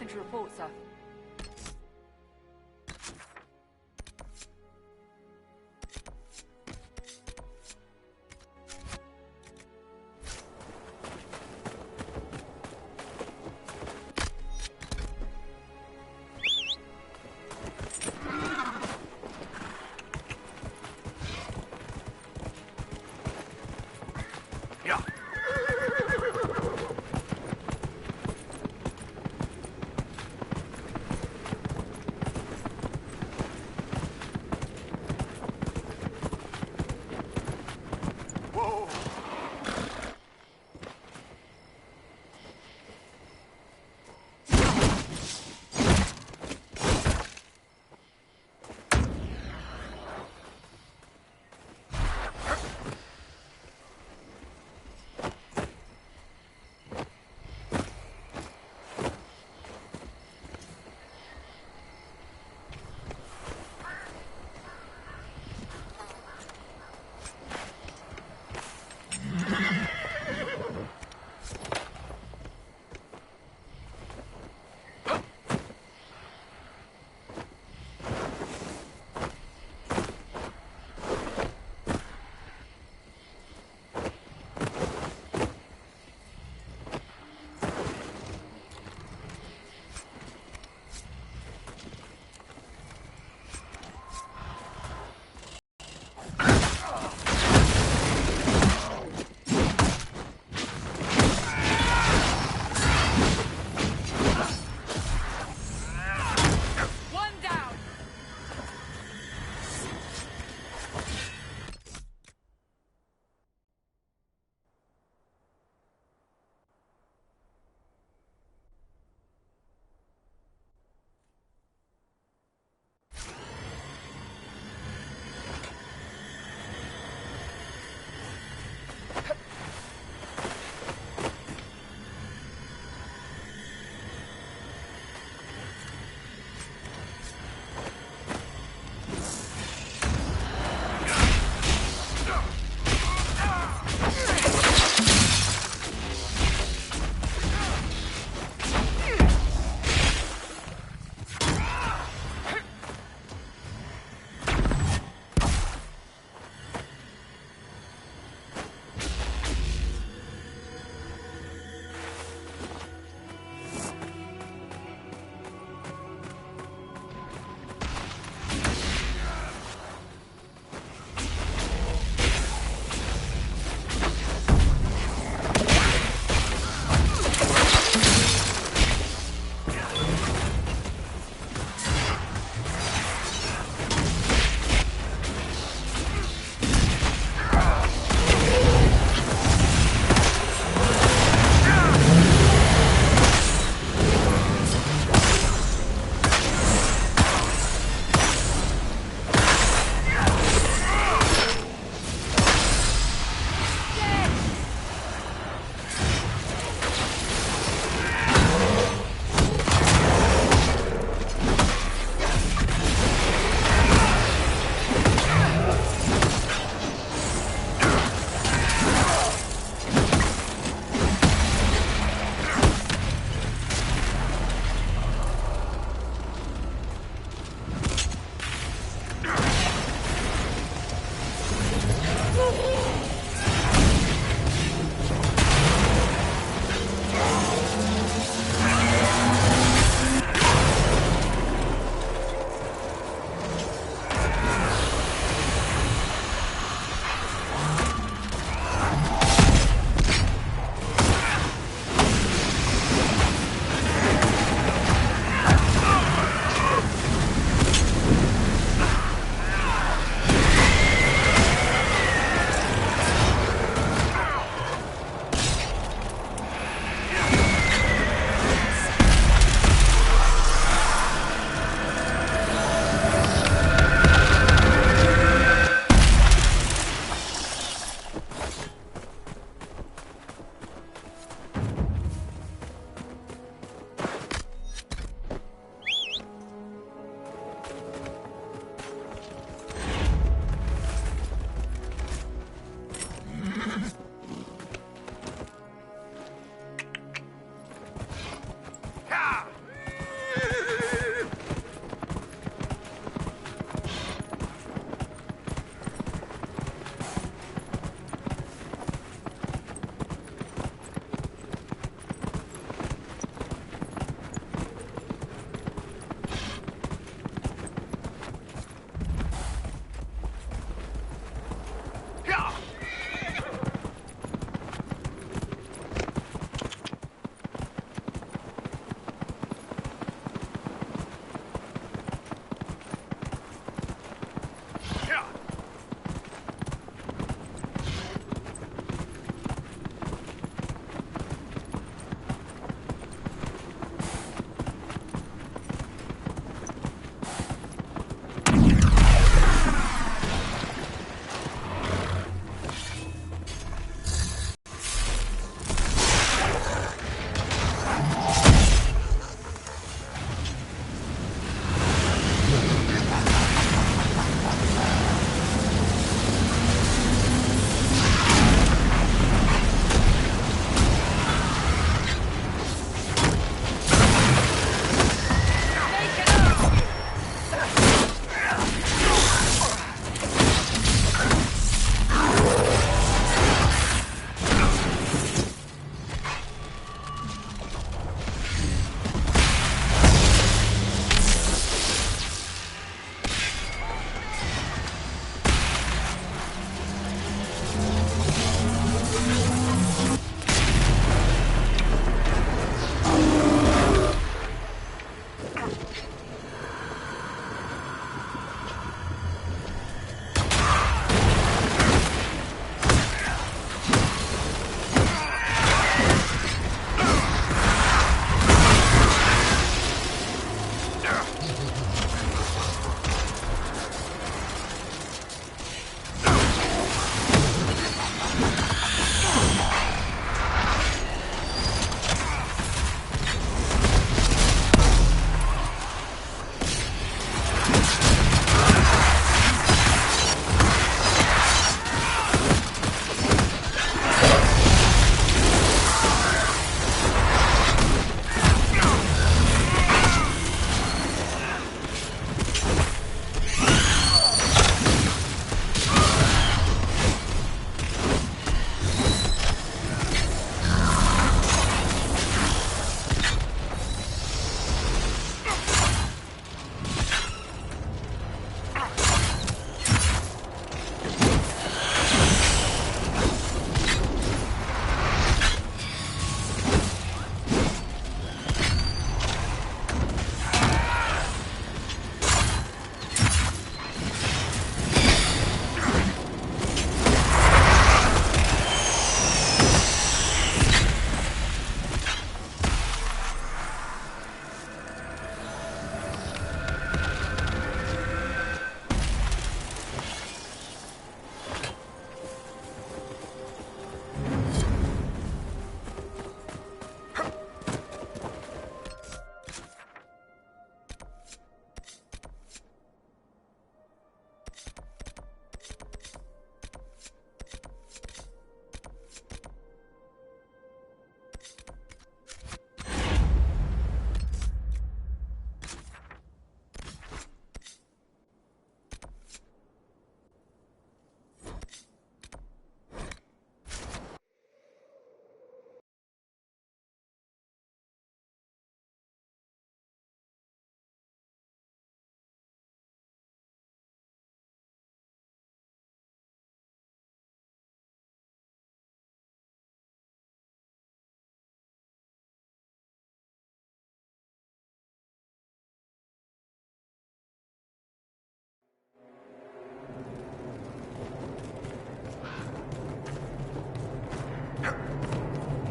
Nothing to report, sir.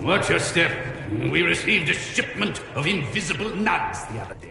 Watch your step. We received a shipment of invisible nugs the other day.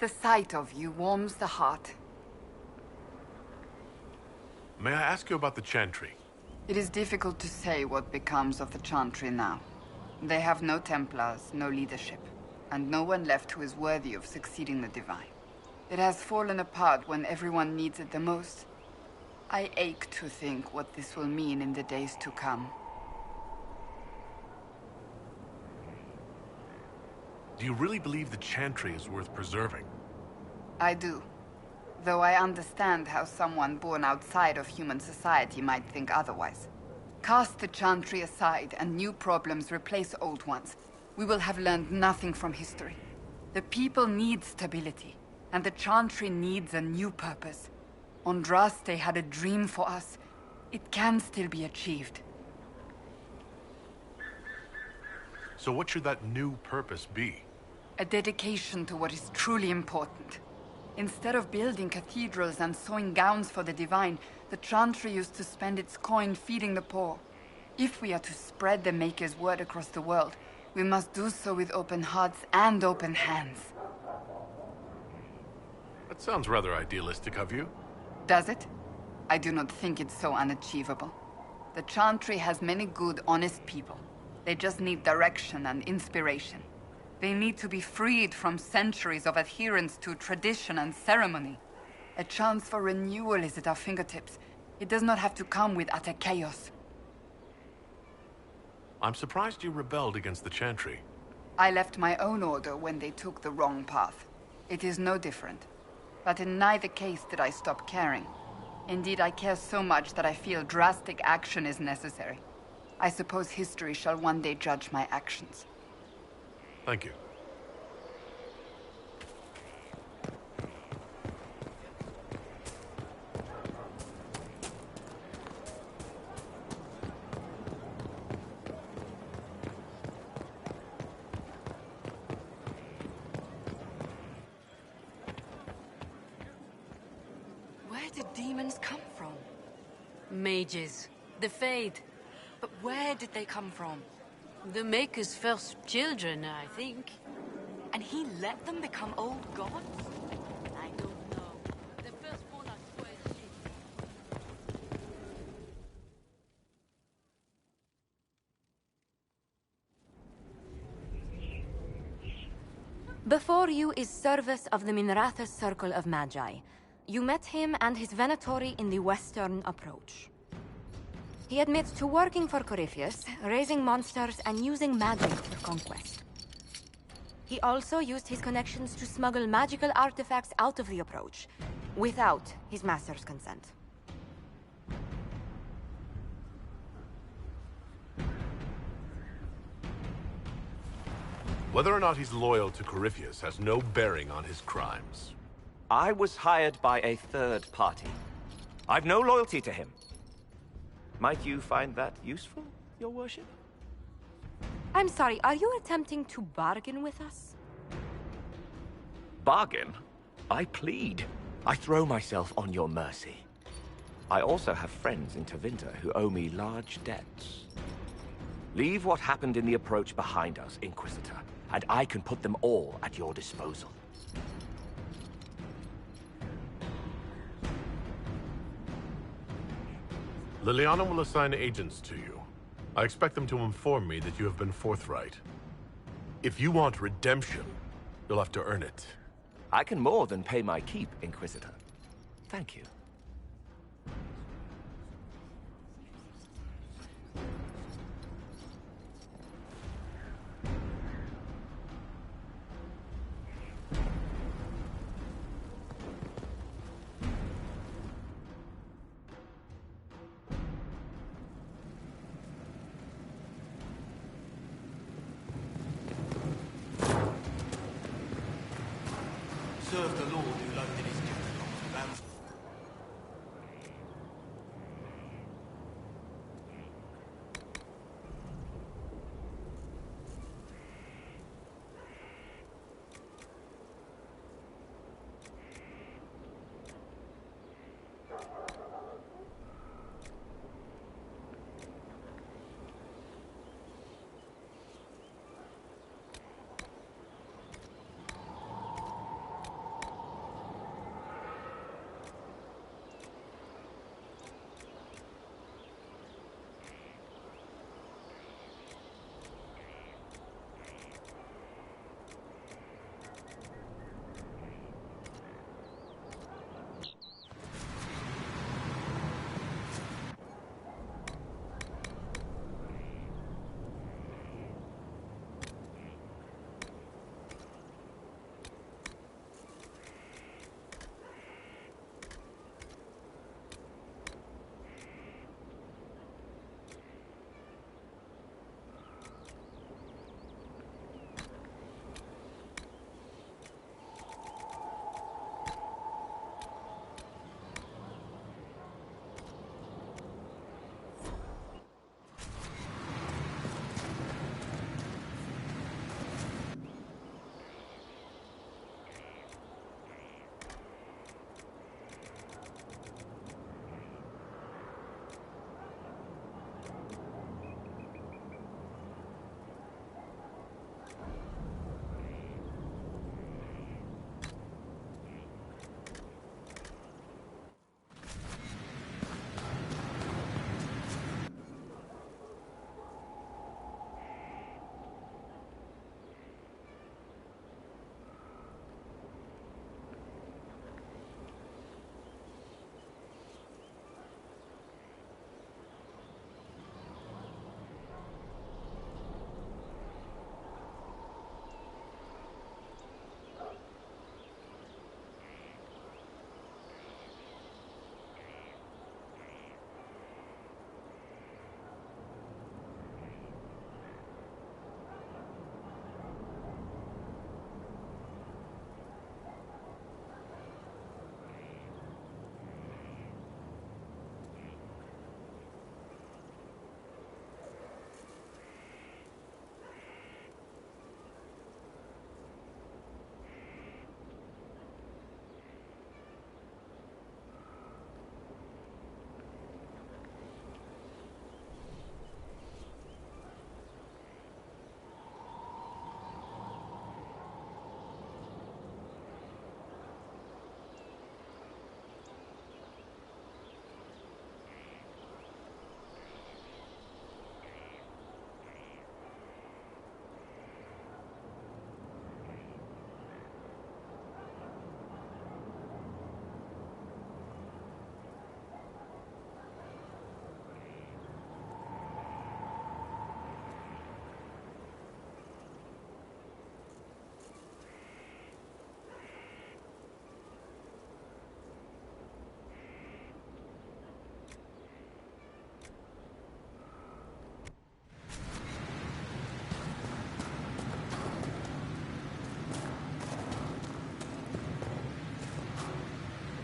The sight of you warms the heart. May I ask you about the Chantry? It is difficult to say what becomes of the Chantry now. They have no Templars, no leadership, and no one left who is worthy of succeeding the Divine. It has fallen apart when everyone needs it the most. I ache to think what this will mean in the days to come. Do you really believe the Chantry is worth preserving? I do. Though I understand how someone born outside of human society might think otherwise. Cast the Chantry aside and new problems replace old ones. We will have learned nothing from history. The people need stability, and the Chantry needs a new purpose. Andraste had a dream for us. It can still be achieved. So what should that new purpose be? A dedication to what is truly important. Instead of building cathedrals and sewing gowns for the Divine, the Chantry used to spend its coin feeding the poor. If we are to spread the Maker's word across the world, we must do so with open hearts and open hands. That sounds rather idealistic of you. Does it? I do not think it's so unachievable. The Chantry has many good, honest people. They just need direction and inspiration. They need to be freed from centuries of adherence to tradition and ceremony. A chance for renewal is at our fingertips. It does not have to come with utter chaos. I'm surprised you rebelled against the Chantry. I left my own order when they took the wrong path. It is no different. But in neither case did I stop caring. Indeed, I care so much that I feel drastic action is necessary. I suppose history shall one day judge my actions. Thank you. Where did demons come from? Mages. The Fade. But where did they come from? The Maker's first children, I think. And he let them become old gods? I don't know. The firstborn are square shit. Before you is Service of the Minrathous Circle of Magi. You met him and his Venatori in the Western Approach. He admits to working for Corypheus, raising monsters, and using magic for conquest. He also used his connections to smuggle magical artifacts out of the Approach, without his master's consent. Whether or not he's loyal to Corypheus has no bearing on his crimes. I was hired by a third party. I've no loyalty to him. Might you find that useful, your worship? I'm sorry, are you attempting to bargain with us? Bargain? I plead. I throw myself on your mercy. I also have friends in Tevinter who owe me large debts. Leave what happened in the Approach behind us, Inquisitor, and I can put them all at your disposal. Liliana will assign agents to you. I expect them to inform me that you have been forthright. If you want redemption, you'll have to earn it. I can more than pay my keep, Inquisitor. Thank you. Serve the Lord who loaded his gift box.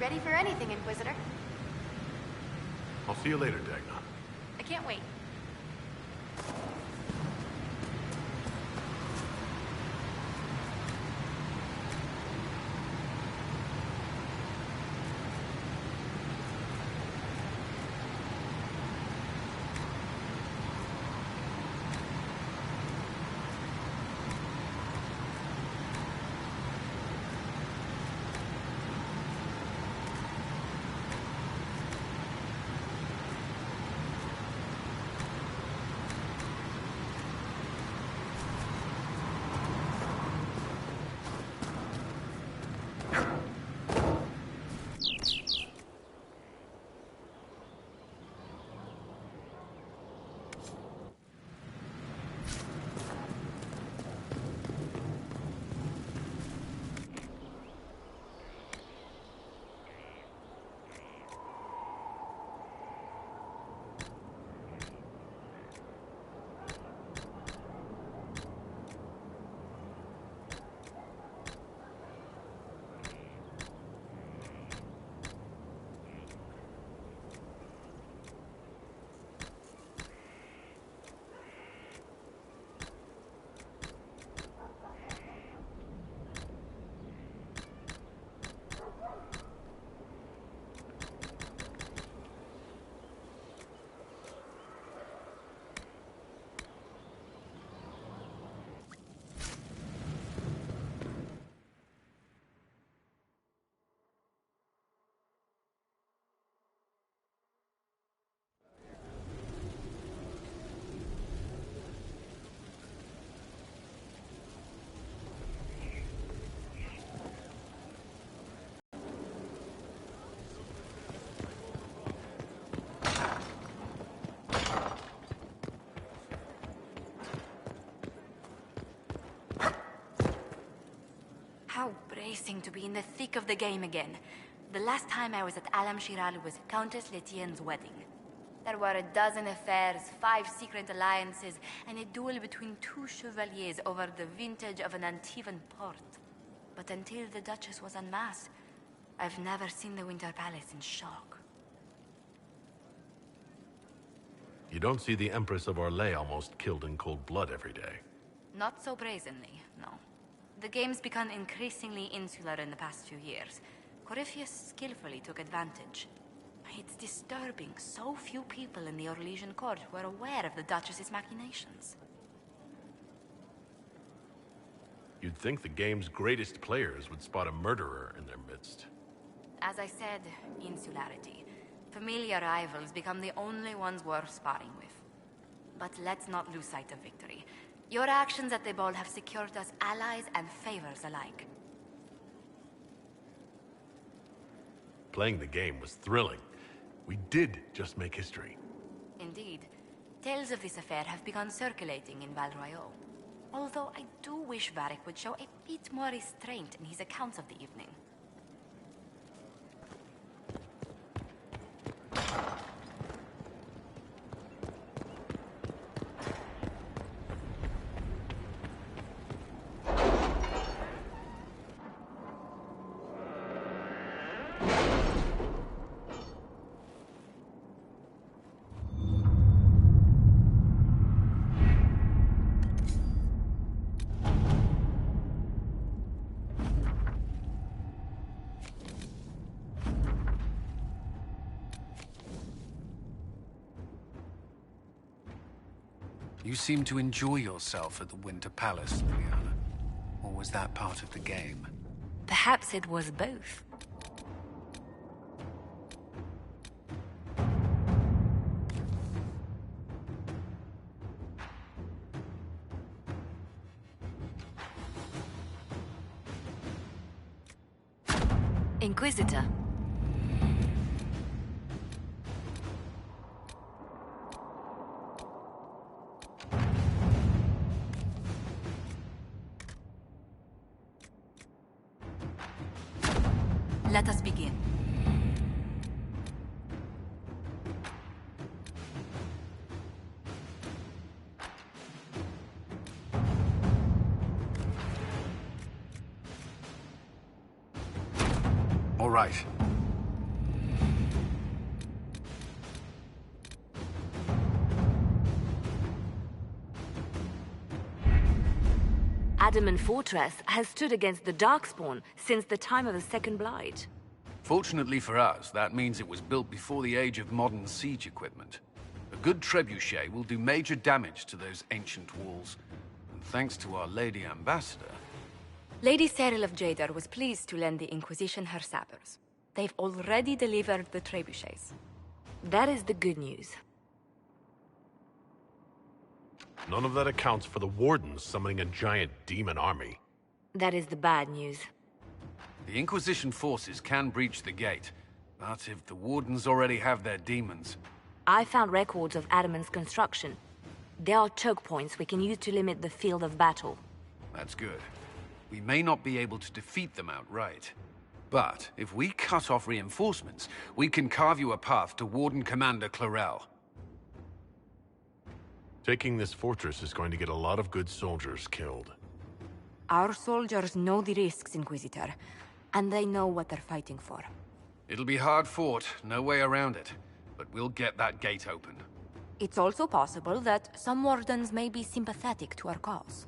Ready for anything, Inquisitor. I'll see you later, Dagna. I can't wait. How bracing to be in the thick of the game again. The last time I was at Alam Shiral was Countess Letienne's wedding. There were a dozen affairs, 5 secret alliances, and a duel between 2 chevaliers over the vintage of an Antivan port. But until the Duchess was unmasked, I've never seen the Winter Palace in shock. You don't see the Empress of Orlais almost killed in cold blood every day. Not so brazenly, no. The game's become increasingly insular in the past few years. Corypheus skillfully took advantage. It's disturbing so few people in the Orlesian court were aware of the Duchess's machinations. You'd think the game's greatest players would spot a murderer in their midst. As I said, insularity. Familiar rivals become the only ones worth sparring with. But let's not lose sight of victory. Your actions at the ball have secured us allies and favors alike. Playing the game was thrilling. We did just make history. Indeed. Tales of this affair have begun circulating in Val Royeaux. Although I do wish Varric would show a bit more restraint in his accounts of the evening. You seem to enjoy yourself at the Winter Palace, Liliana. Or was that part of the game? Perhaps it was both. Inquisitor. Let us begin. All right. Adamant Fortress has stood against the Darkspawn since the time of the Second Blight. Fortunately for us, that means it was built before the age of modern siege equipment. A good trebuchet will do major damage to those ancient walls. And thanks to our Lady Ambassador... Lady Cyril of Jadar was pleased to lend the Inquisition her sabers. They've already delivered the trebuchets. That is the good news. None of that accounts for the Wardens summoning a giant demon army. That is the bad news. The Inquisition forces can breach the gate, but if the Wardens already have their demons... I found records of Adamant's construction. There are choke points we can use to limit the field of battle. That's good. We may not be able to defeat them outright. But if we cut off reinforcements, we can carve you a path to Warden Commander Clarel. Taking this fortress is going to get a lot of good soldiers killed. Our soldiers know the risks, Inquisitor, and they know what they're fighting for. It'll be hard fought, no way around it. But we'll get that gate open. It's also possible that some Wardens may be sympathetic to our cause.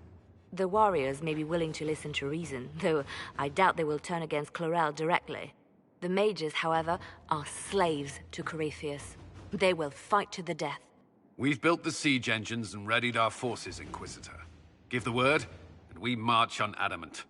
The warriors may be willing to listen to reason, though I doubt they will turn against Clarel directly. The mages, however, are slaves to Corypheus. They will fight to the death. We've built the siege engines and readied our forces, Inquisitor. Give the word, and we march on Adamant.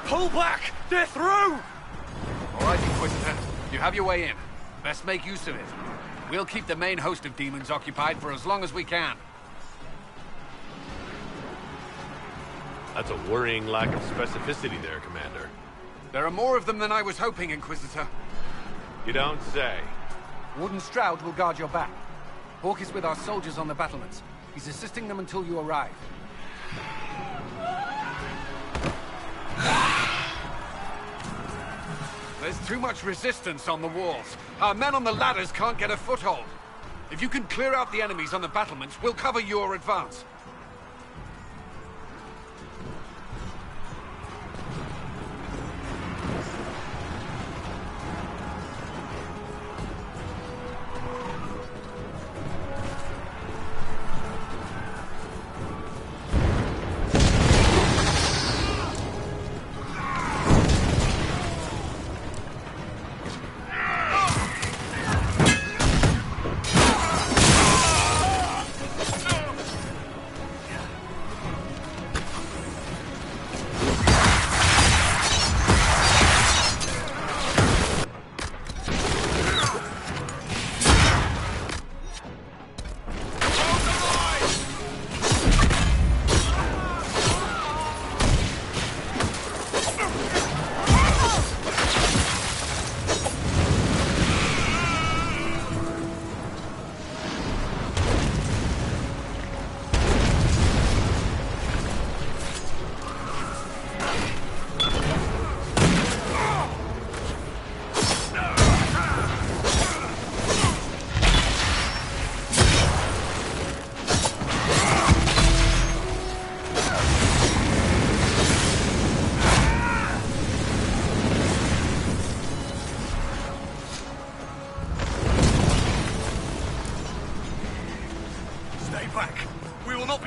Pull back! They're through! All right, Inquisitor. You have your way in. Best make use of it. We'll keep the main host of demons occupied for as long as we can. That's a worrying lack of specificity there, Commander. There are more of them than I was hoping, Inquisitor. You don't say. Warden Stroud will guard your back. Hawk is with our soldiers on the battlements. He's assisting them until you arrive. There's too much resistance on the walls. Our men on the ladders can't get a foothold. If you can clear out the enemies on the battlements, we'll cover your advance.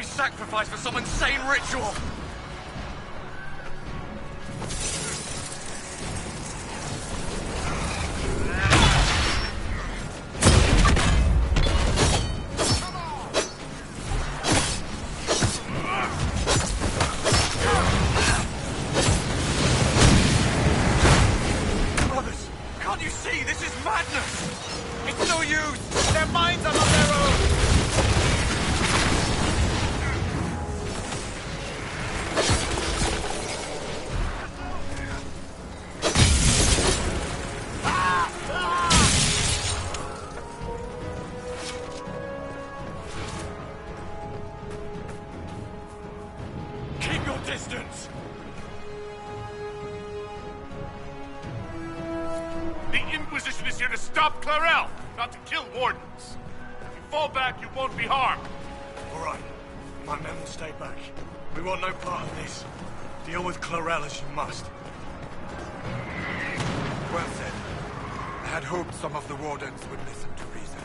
Sacrifice for some insane ritual! Brothers, can't you see? This is madness! It's no use! Their minds are not their own! Distance! The Inquisition is here to stop Clarel, not to kill wardens. If you fall back, you won't be harmed. All right. My men will stay back. We want no part of this. Deal with Clarel as you must. Well said. I had hoped some of the wardens would listen to reason.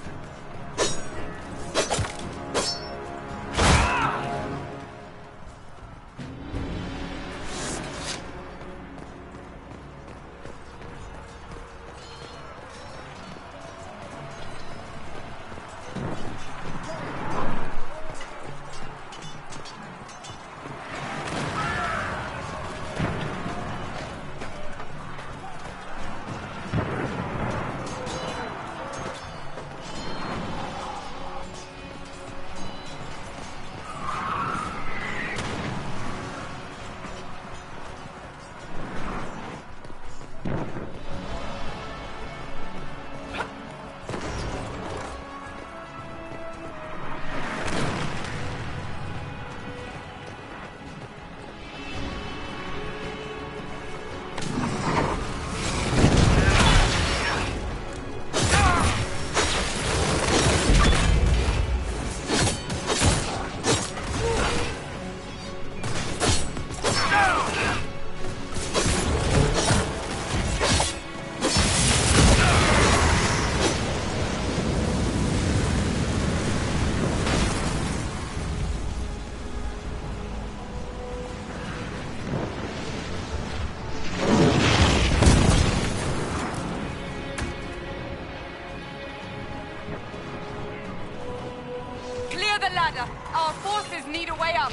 Our forces need a way up.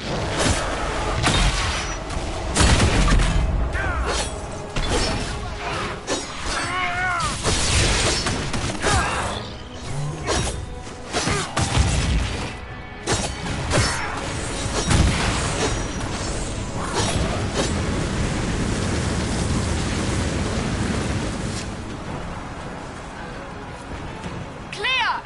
Clear!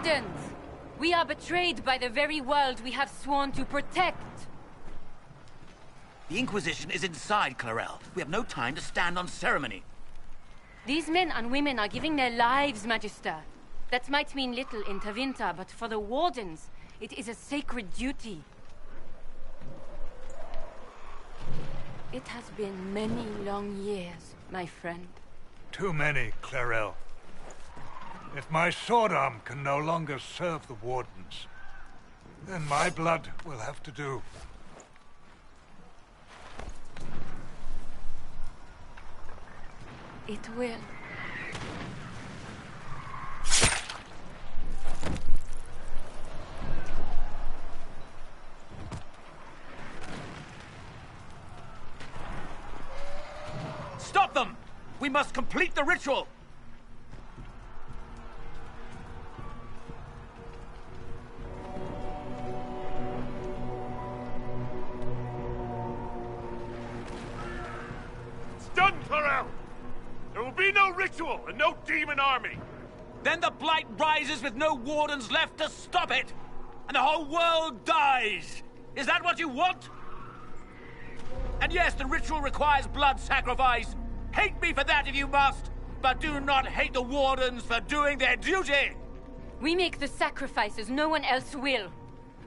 Wardens! We are betrayed by the very world we have sworn to protect! The Inquisition is inside, Clarel. We have no time to stand on ceremony. These men and women are giving their lives, Magister. That might mean little in Tevinter, but for the Wardens, it is a sacred duty. It has been many long years, my friend. Too many, Clarel. If my sword arm can no longer serve the Wardens, then my blood will have to do. It will. Stop them! We must complete the ritual! It's done, Clarel! There will be no ritual and no demon army! Then the Blight rises with no Wardens left to stop it! And the whole world dies! Is that what you want? And yes, the ritual requires blood sacrifice. Hate me for that if you must, but do not hate the Wardens for doing their duty! We make the sacrifices no one else will.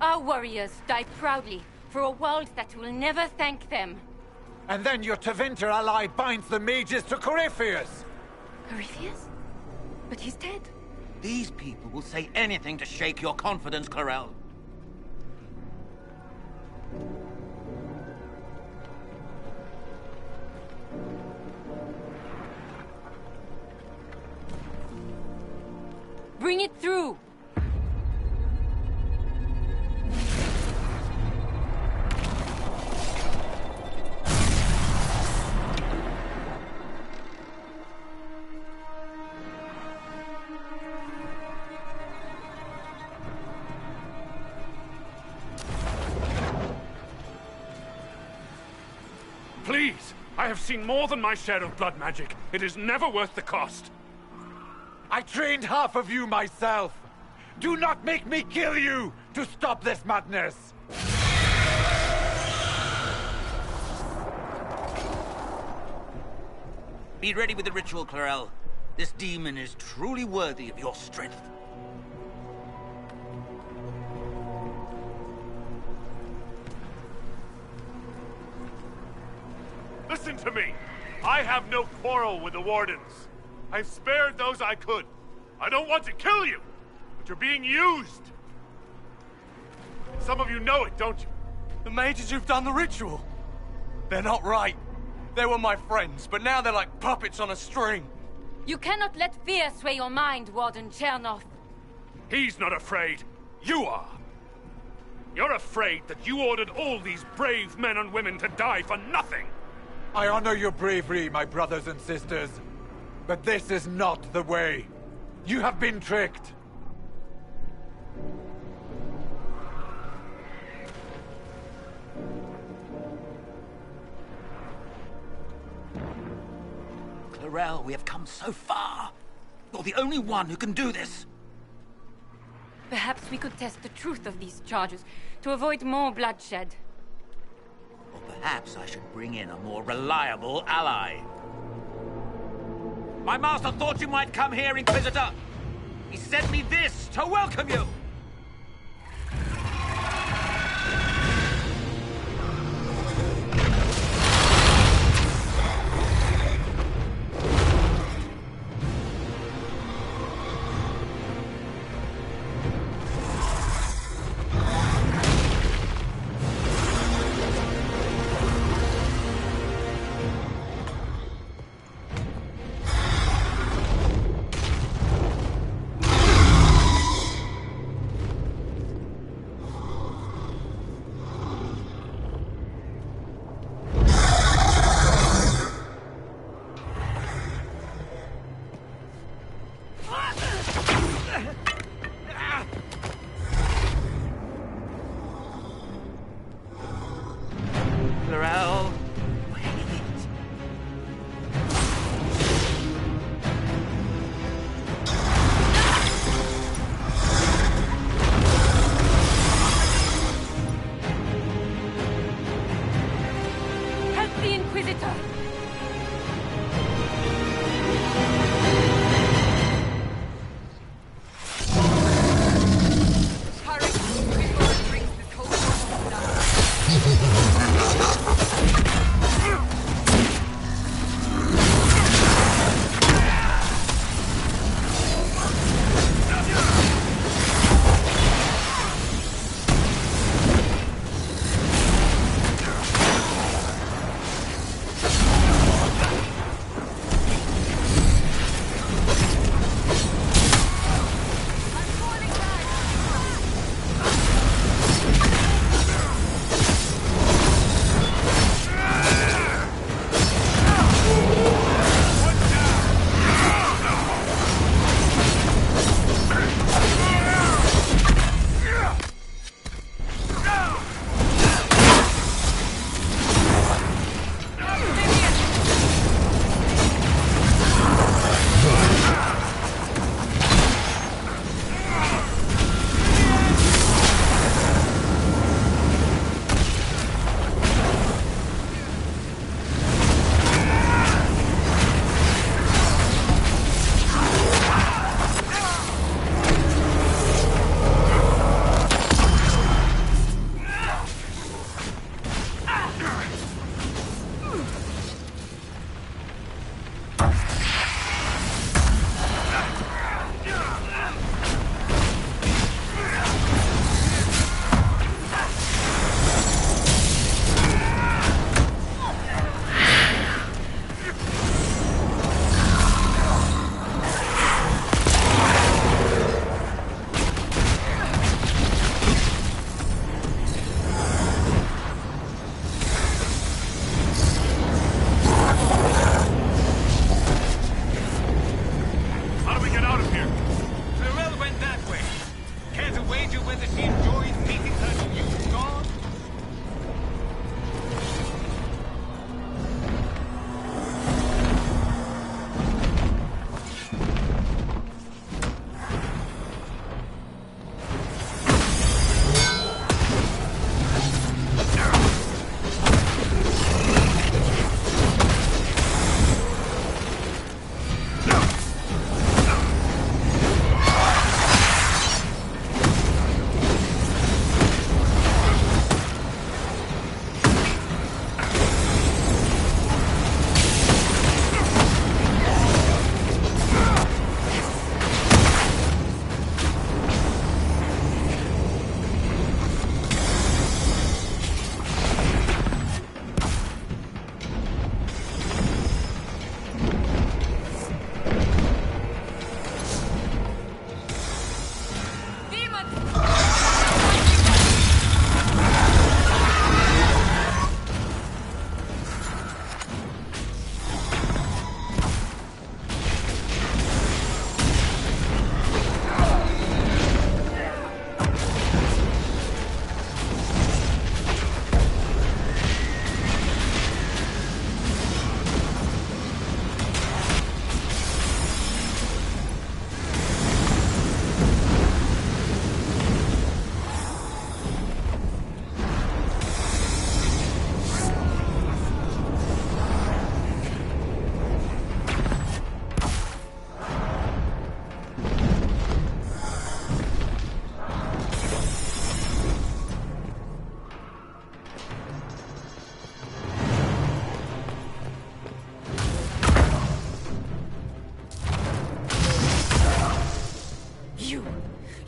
Our warriors die proudly for a world that will never thank them. And then your Tevinter ally binds the mages to Corypheus! Corypheus? But he's dead. These people will say anything to shake your confidence, Clarel. Bring it through! Please! I have seen more than my share of blood magic. It is never worth the cost. I trained half of you myself! Do not make me kill you to stop this madness! Be ready with the ritual, Clarel. This demon is truly worthy of your strength. Listen to me! I have no quarrel with the Wardens. I've spared those I could. I don't want to kill you, but you're being used. Some of you know it, don't you? The mages who've done the ritual. They're not right. They were my friends, but now they're like puppets on a string. You cannot let fear sway your mind, Warden Chernoff. He's not afraid. You are. You're afraid that you ordered all these brave men and women to die for nothing. I honor your bravery, my brothers and sisters. But this is not the way. You have been tricked. Clarel, we have come so far. You're the only one who can do this. Perhaps we could test the truth of these charges to avoid more bloodshed. Or perhaps I should bring in a more reliable ally. My master thought you might come here, Inquisitor. He sent me this to welcome you. Clarel, wait.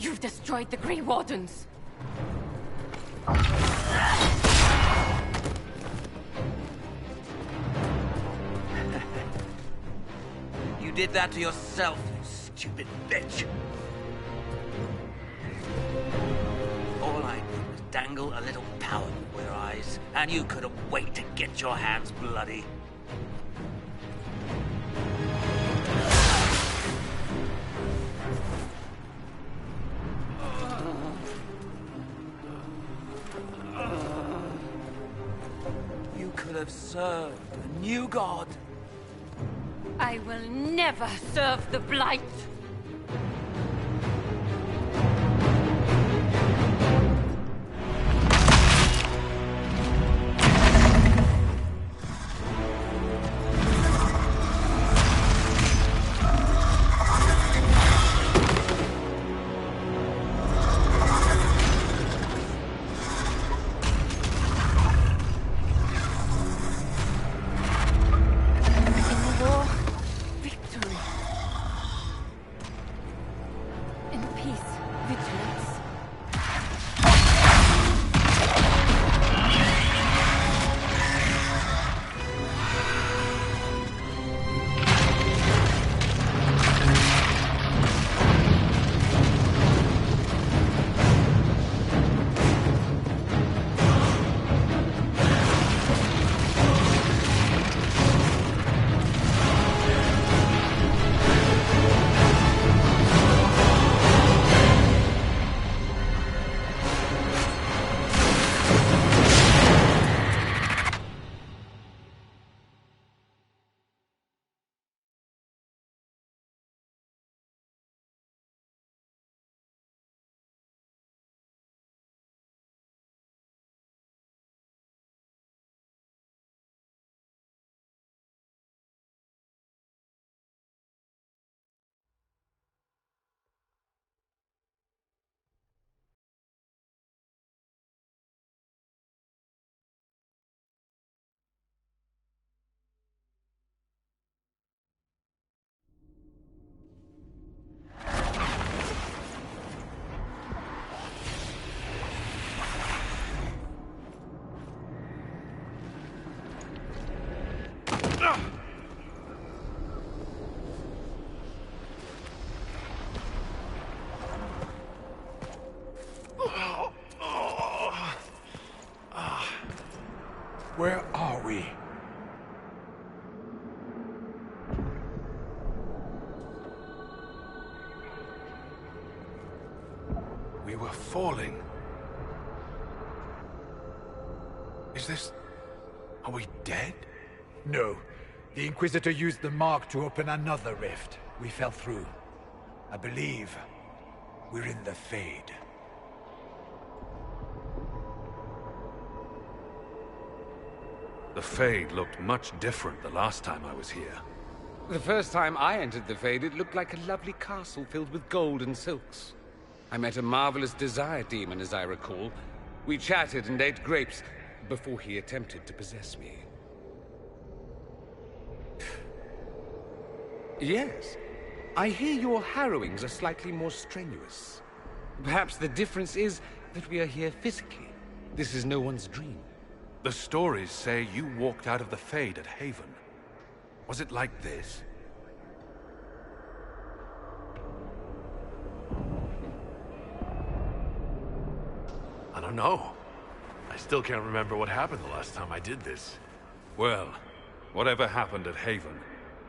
You've destroyed the Grey Wardens! You did that to yourself, you stupid bitch! All I did was dangle a little power before your eyes, and you couldn't wait to get your hands bloody. You could have served a new god. I will never serve the Blight! Where are we? We were falling. Is this... Are we dead? No. The Inquisitor used the mark to open another rift. We fell through. I believe we're in the Fade. The Fade looked much different the last time I was here. The first time I entered the Fade, it looked like a lovely castle filled with gold and silks. I met a marvelous desire demon, as I recall. We chatted and ate grapes before he attempted to possess me. Yes. I hear your harrowings are slightly more strenuous. Perhaps the difference is that we are here physically. This is no one's dream. The stories say you walked out of the Fade at Haven. Was it like this? I don't know. I still can't remember what happened the last time I did this. Well, whatever happened at Haven,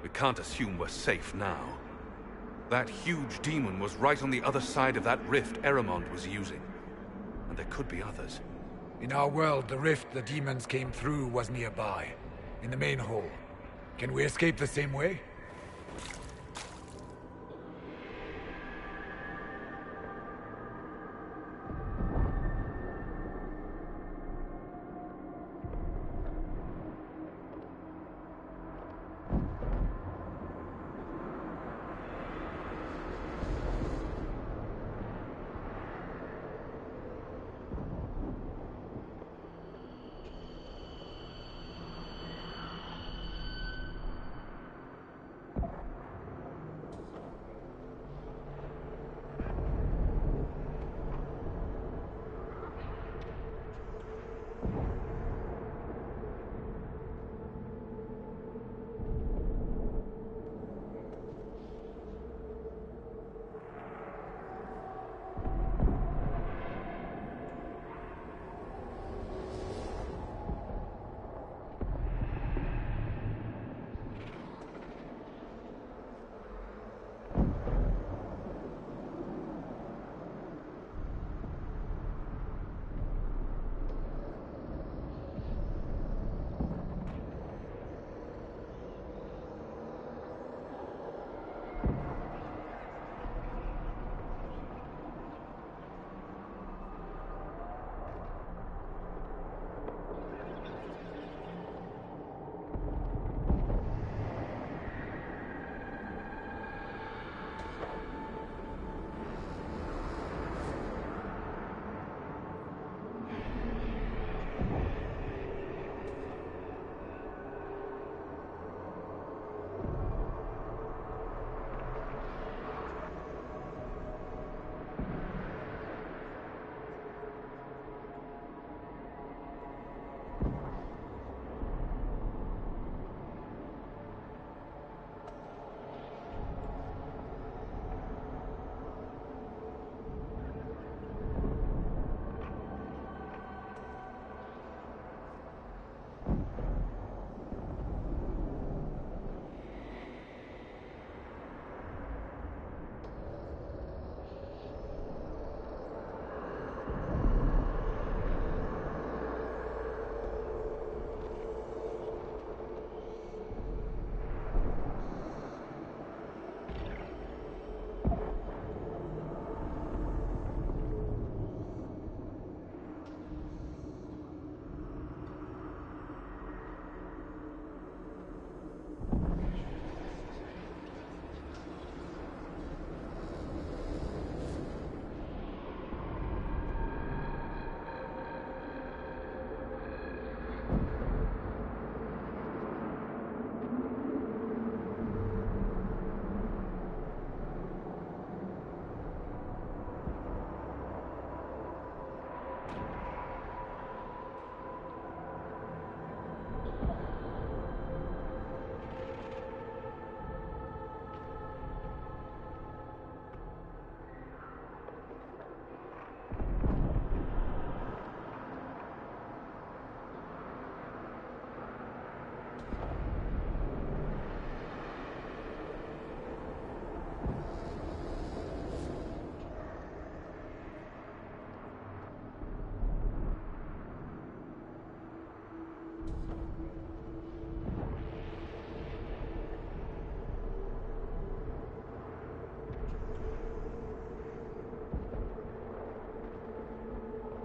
we can't assume we're safe now. That huge demon was right on the other side of that rift Eramond was using. And there could be others. In our world, the rift the demons came through was nearby, in the main hall. Can we escape the same way?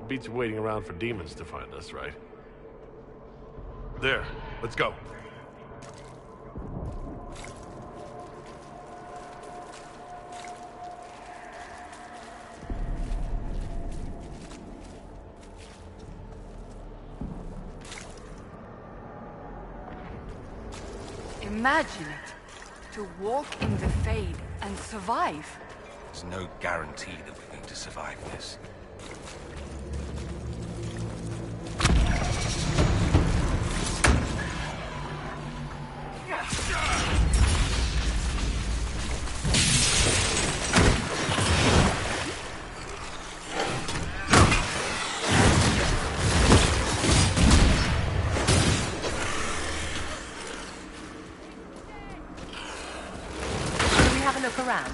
Beats you waiting around for demons to find us, right? There, let's go. Imagine it. To walk in the Fade and survive. There's no guarantee that we're going to survive this. Look around.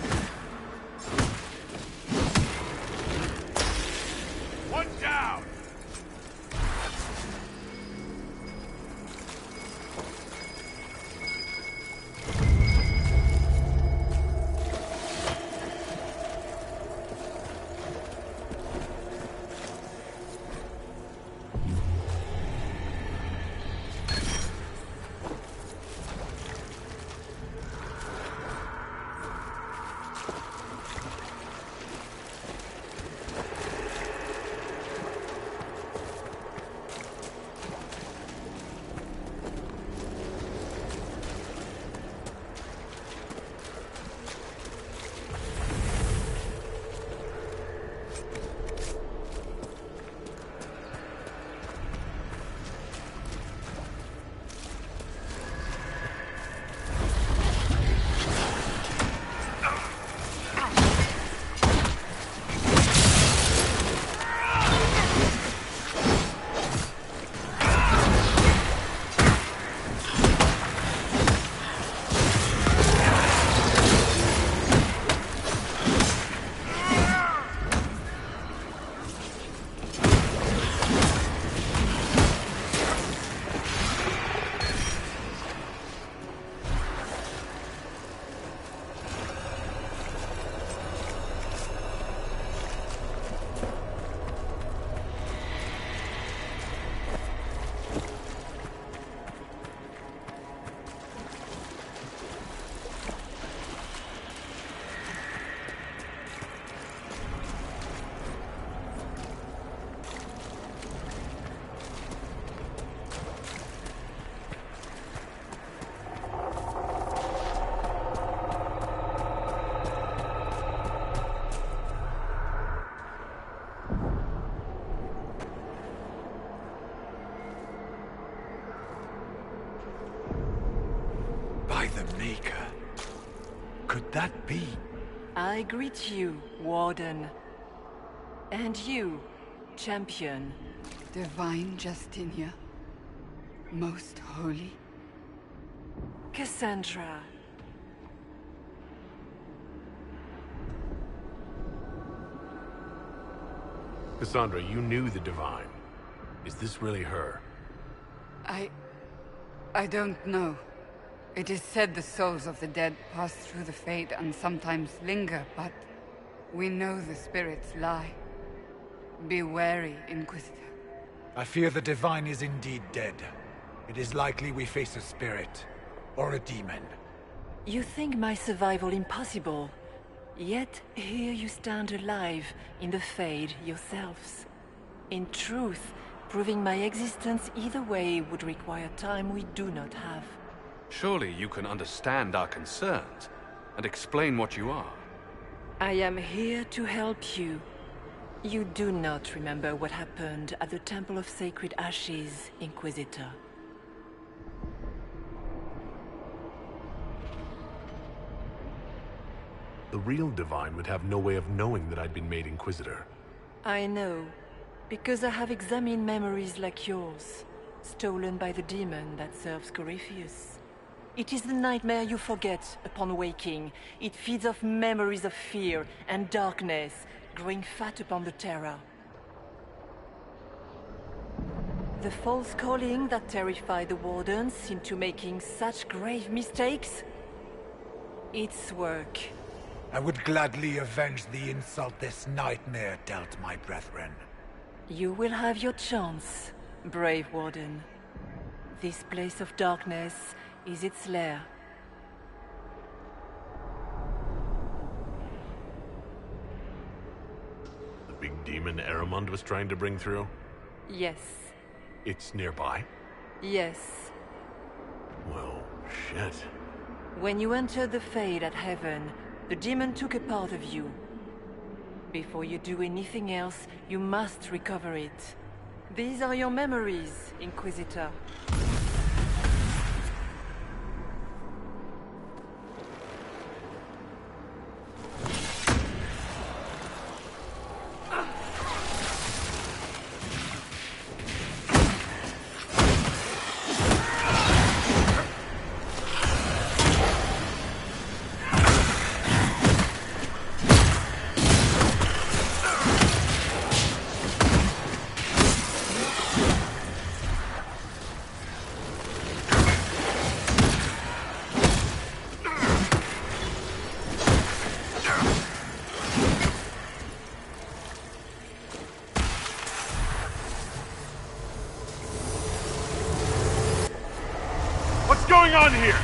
One down! Could that be? I greet you, Warden. And you, Champion. Divine Justinia. Most holy. Cassandra. Cassandra, you knew the Divine. Is this really her? I don't know. It is said the souls of the dead pass through the Fade and sometimes linger, but we know the spirits lie. Be wary, Inquisitor. I fear the Divine is indeed dead. It is likely we face a spirit, or a demon. You think my survival impossible, yet here you stand alive in the Fade yourselves. In truth, proving my existence either way would require time we do not have. Surely you can understand our concerns and explain what you are. I am here to help you. You do not remember what happened at the Temple of Sacred Ashes, Inquisitor. The real Divine would have no way of knowing that I'd been made Inquisitor. I know, because I have examined memories like yours, stolen by the demon that serves Corypheus. It is the nightmare you forget upon waking. It feeds off memories of fear and darkness, growing fat upon the terror. The false calling that terrified the Wardens into making such grave mistakes? Its work. I would gladly avenge the insult this nightmare dealt my brethren. You will have your chance, brave Warden. This place of darkness is its lair. The big demon Eramond was trying to bring through? Yes. It's nearby? Yes. Well, shit. When you entered the Fade at Heaven, the demon took a part of you. Before you do anything else, you must recover it. These are your memories, Inquisitor. What's going on here?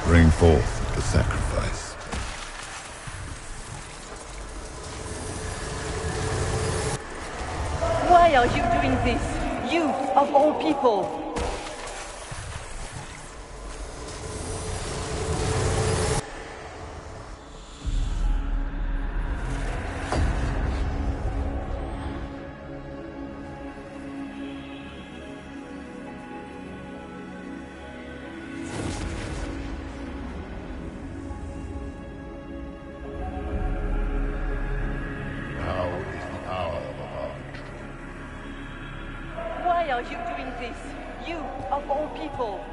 Bring forth the sacrifice. Why are you doing this? You, of all people! Why are you doing this? You, of all people!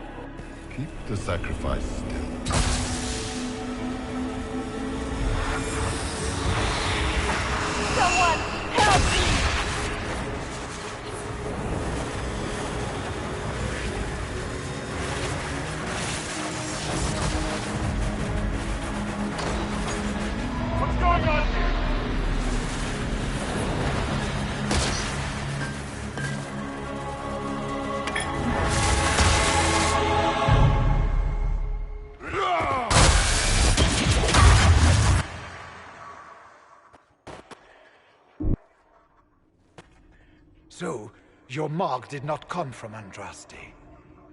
Keep the sacrifice still. Someone, help me! What's going on here? So, your mark did not come from Andraste.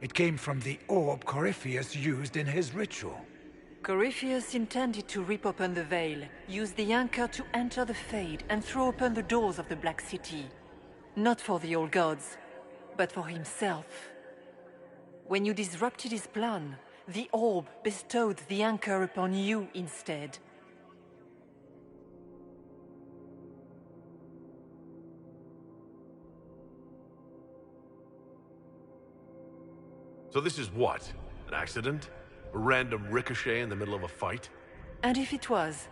It came from the orb Corypheus used in his ritual. Corypheus intended to rip open the veil, use the anchor to enter the Fade, and throw open the doors of the Black City. Not for the old gods, but for himself. When you disrupted his plan, the orb bestowed the anchor upon you instead. So this is what? An accident? A random ricochet in the middle of a fight? And if it was?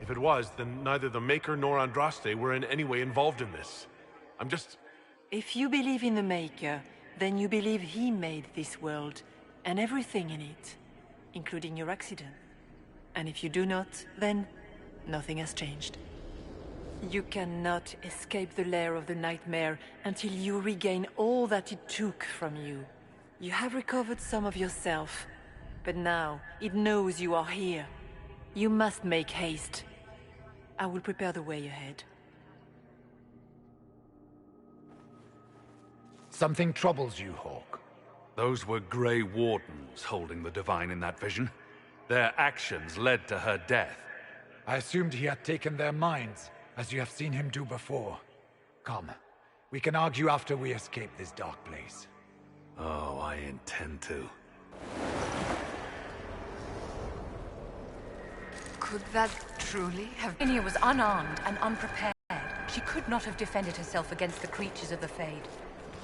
If it was, then neither the Maker nor Andraste were in any way involved in this. I'm just... If you believe in the Maker, then you believe he made this world, and everything in it, including your accident. And if you do not, then nothing has changed. You cannot escape the lair of the nightmare until you regain all that it took from you. You have recovered some of yourself, but now it knows you are here. You must make haste. I will prepare the way ahead. Something troubles you, Hawk. Those were Grey Wardens holding the Divine in that vision. Their actions led to her death. I assumed he had taken their minds, as you have seen him do before. Come, we can argue after we escape this dark place. Oh, I intend to. Could that truly have... Enya was unarmed and unprepared. She could not have defended herself against the creatures of the Fade.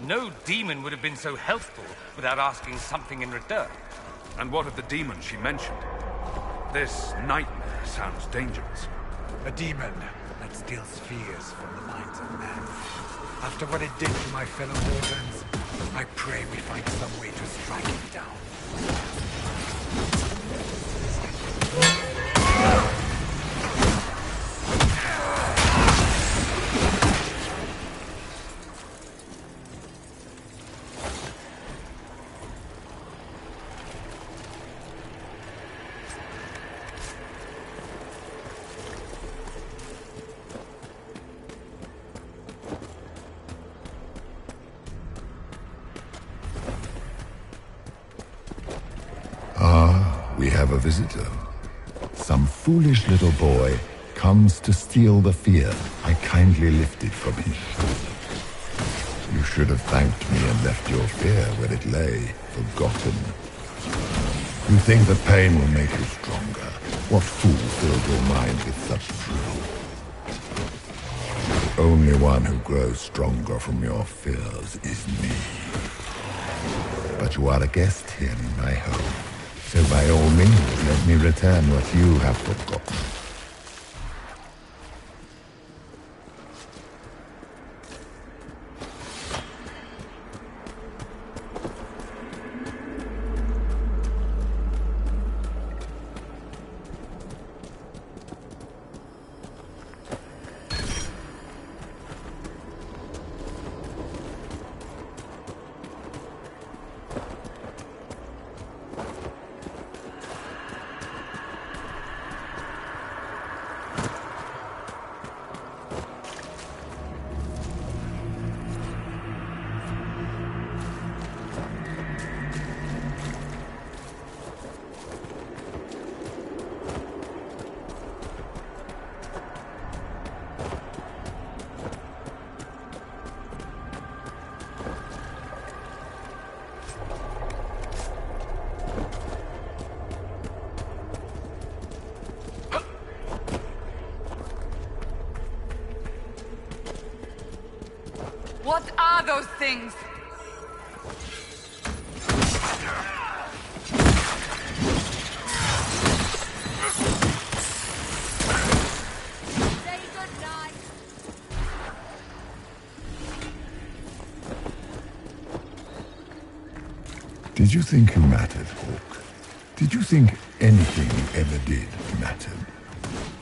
No demon would have been so helpful without asking something in return. And what of the demon she mentioned? This nightmare sounds dangerous. A demon that steals fears from the minds of men. After what it did to my fellow Wardens, I pray we find some way to strike it down. We have a visitor. Some foolish little boy comes to steal the fear I kindly lifted from his shoulder. You should have thanked me and left your fear where it lay, forgotten. You think the pain will make you stronger? What fool filled your mind with such drivel? The only one who grows stronger from your fears is me. But you are a guest here in my home, so by all means let me return what you have forgotten. What are those things? Say goodnight. Did you think you mattered, Hawk? Did you think anything you ever did mattered?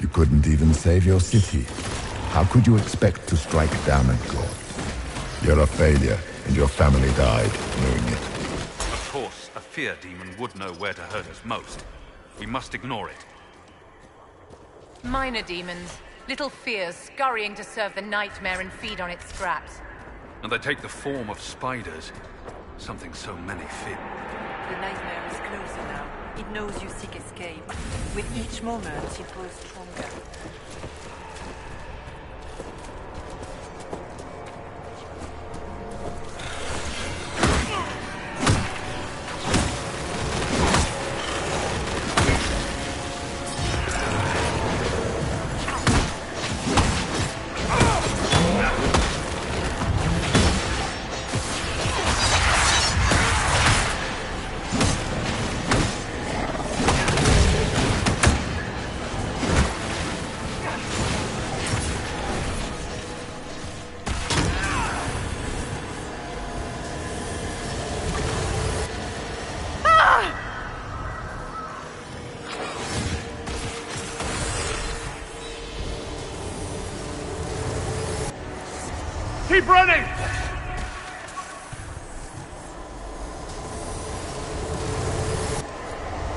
You couldn't even save your city. How could you expect to strike down a god? You're a failure, and your family died knowing it. Of course, a fear demon would know where to hurt us most. We must ignore it. Minor demons. Little fears scurrying to serve the nightmare and feed on its scraps. And they take the form of spiders. Something so many fear. The nightmare is closer now. It knows you seek escape. With each moment, it grows stronger. Keep running!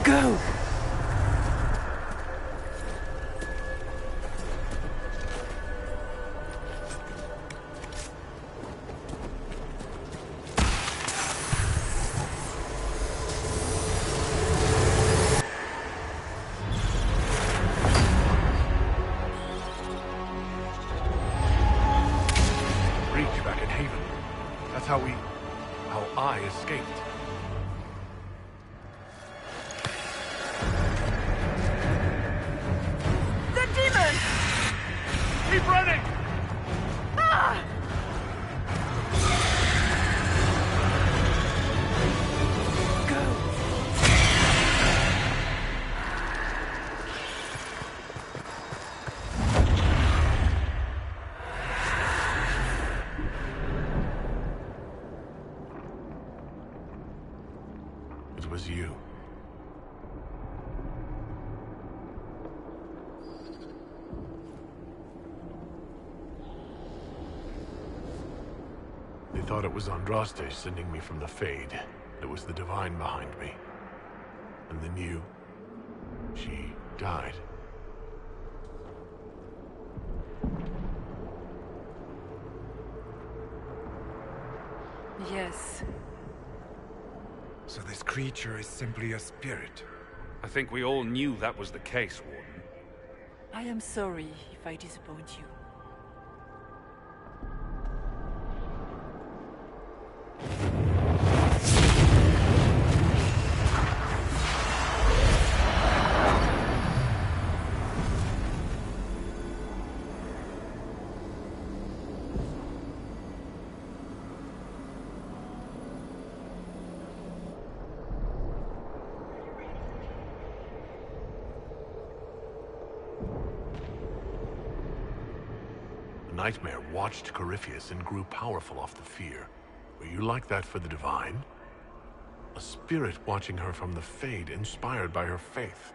Go! how I escaped. The demon! Keep running! Ah! It was you. They thought it was Andraste sending me from the Fade. It was the Divine behind me. And then you... she died. So this creature is simply a spirit. I think we all knew that was the case, Warden. I am sorry if I disappoint you. The Nightmare watched Corypheus and grew powerful off the fear. Were you like that for the Divine? A spirit watching her from the Fade, inspired by her faith.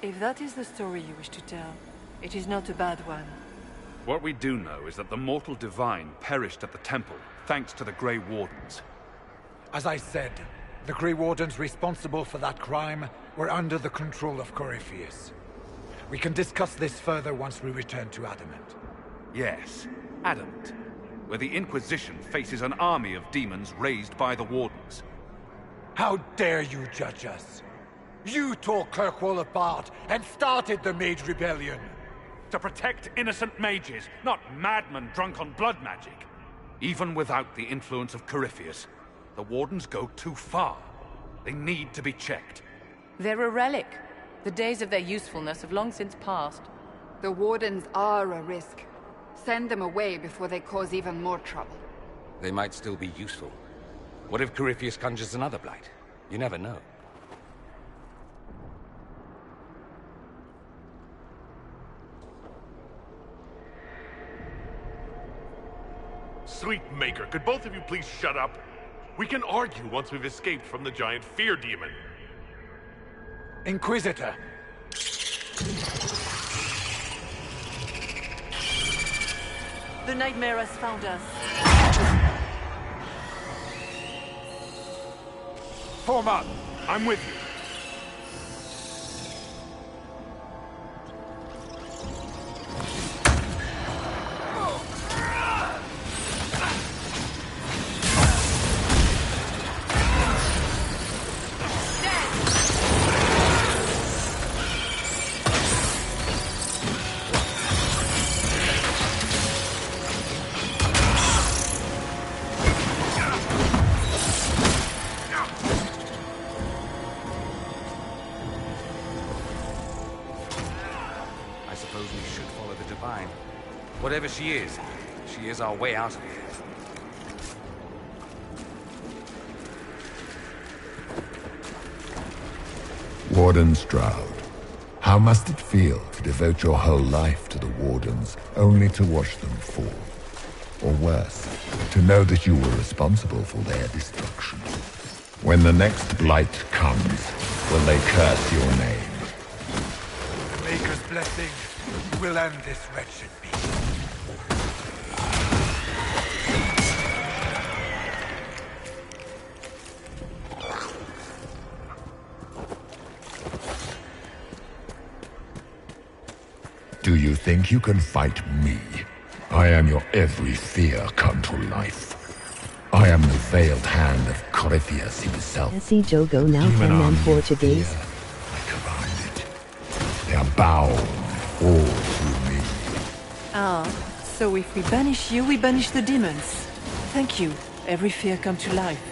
If that is the story you wish to tell, it is not a bad one. What we do know is that the mortal Divine perished at the temple, thanks to the Grey Wardens. As I said, the Grey Wardens responsible for that crime were under the control of Corypheus. We can discuss this further once we return to Adamant. Yes, Adamant, where the Inquisition faces an army of demons raised by the Wardens. How dare you judge us? You tore Kirkwall apart and started the Mage Rebellion. To protect innocent mages, not madmen drunk on blood magic. Even without the influence of Corypheus, the Wardens go too far. They need to be checked. They're a relic. The days of their usefulness have long since passed. The Wardens are a risk. Send them away before they cause even more trouble. They might still be useful. What if Corypheus conjures another blight? You never know. Sweet Maker, could both of you please shut up? We can argue once we've escaped from the giant fear demon. Inquisitor. The Nightmare has found us. Form up. I'm with you. Whatever she is our way out of here. Warden Stroud, how must it feel to devote your whole life to the Wardens, only to watch them fall? Or worse, to know that you were responsible for their destruction. When the next blight comes, will they curse your name? The Maker's blessing will end this wretched beast. Do you think you can fight me? I am your every fear come to life. I am the veiled hand of Corypheus himself. Esse jogo now can learn Portuguese. They are bound all through me. Ah, so if we banish you, we banish the demons. Thank you. Every fear come to life.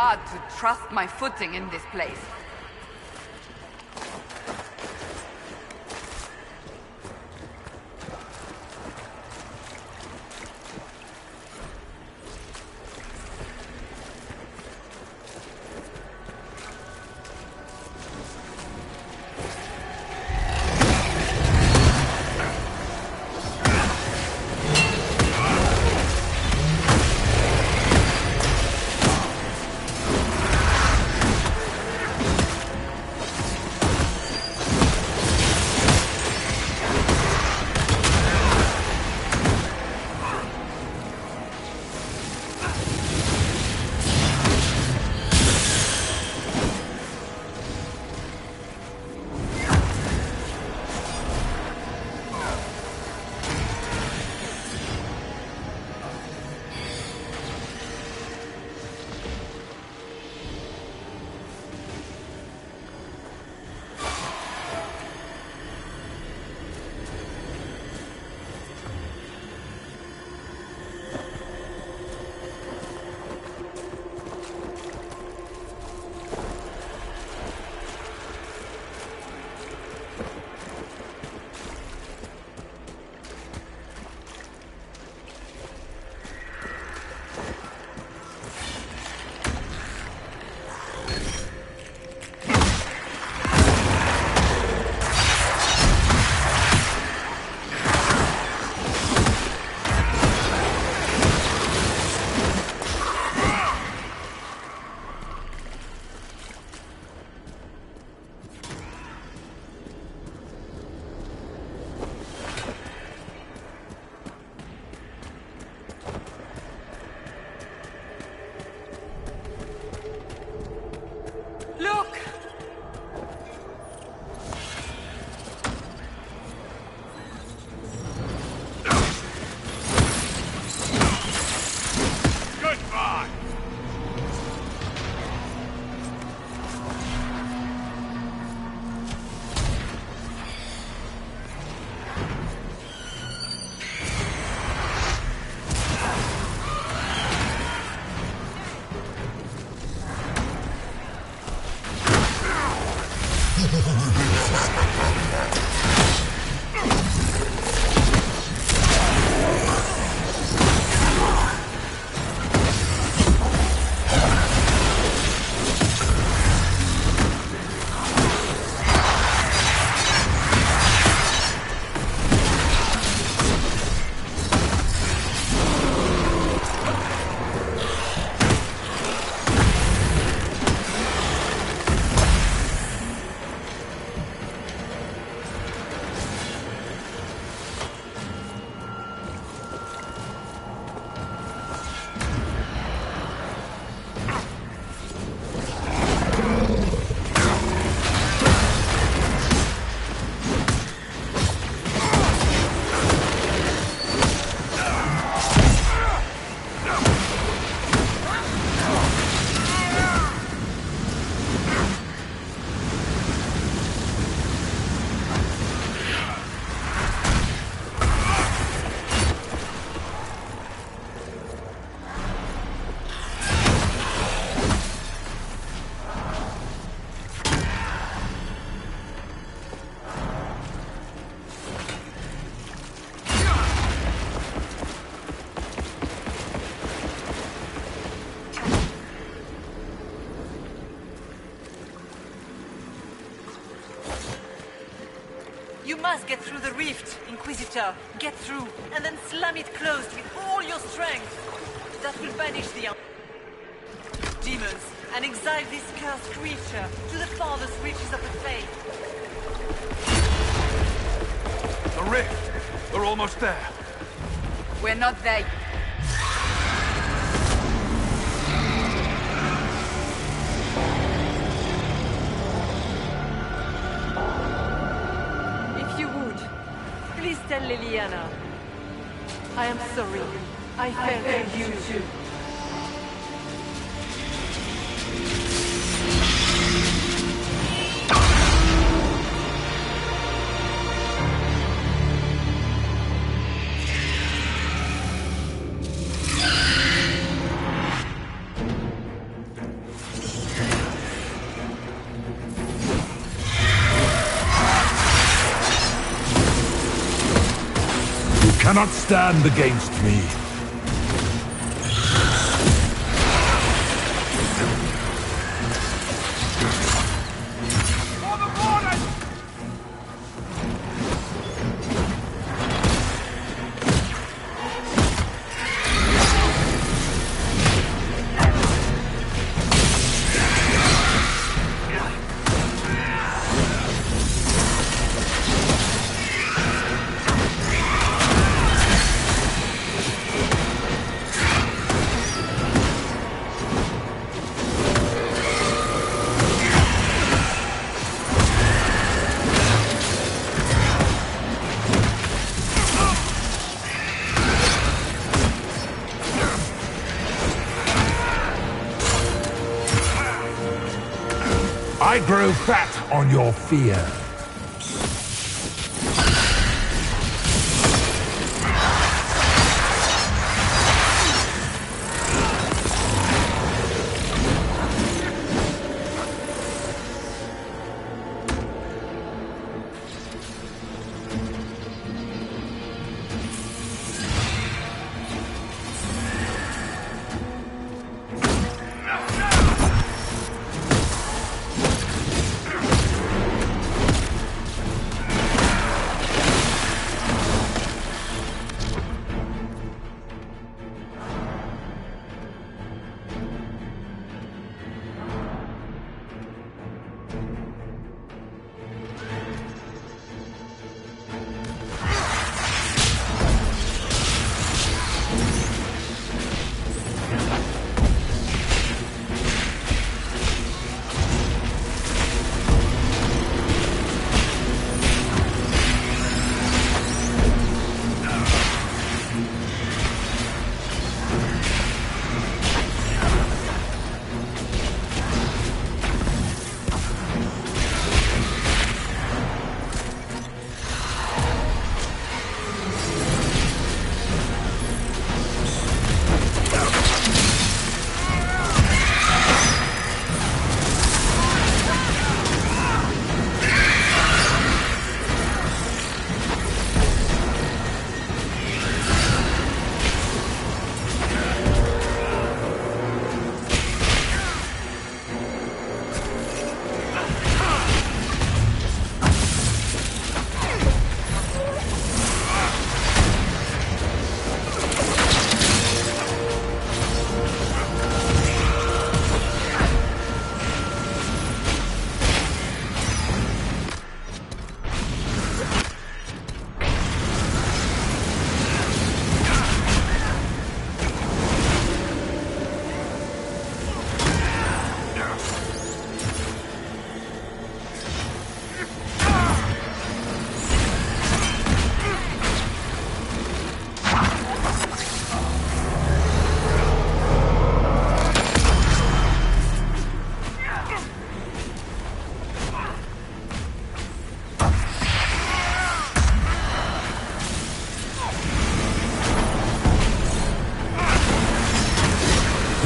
hard to trust my footing in this place. You must get through the rift, Inquisitor. Get through, and then slam it closed with all your strength. That will banish the demons and exile this cursed creature to the farthest reaches of the faith. The rift! We're almost there. We're not there. If you would, please tell Liliana. I am sorry. I failed you too. cannot stand against me. I grow fat on your fear.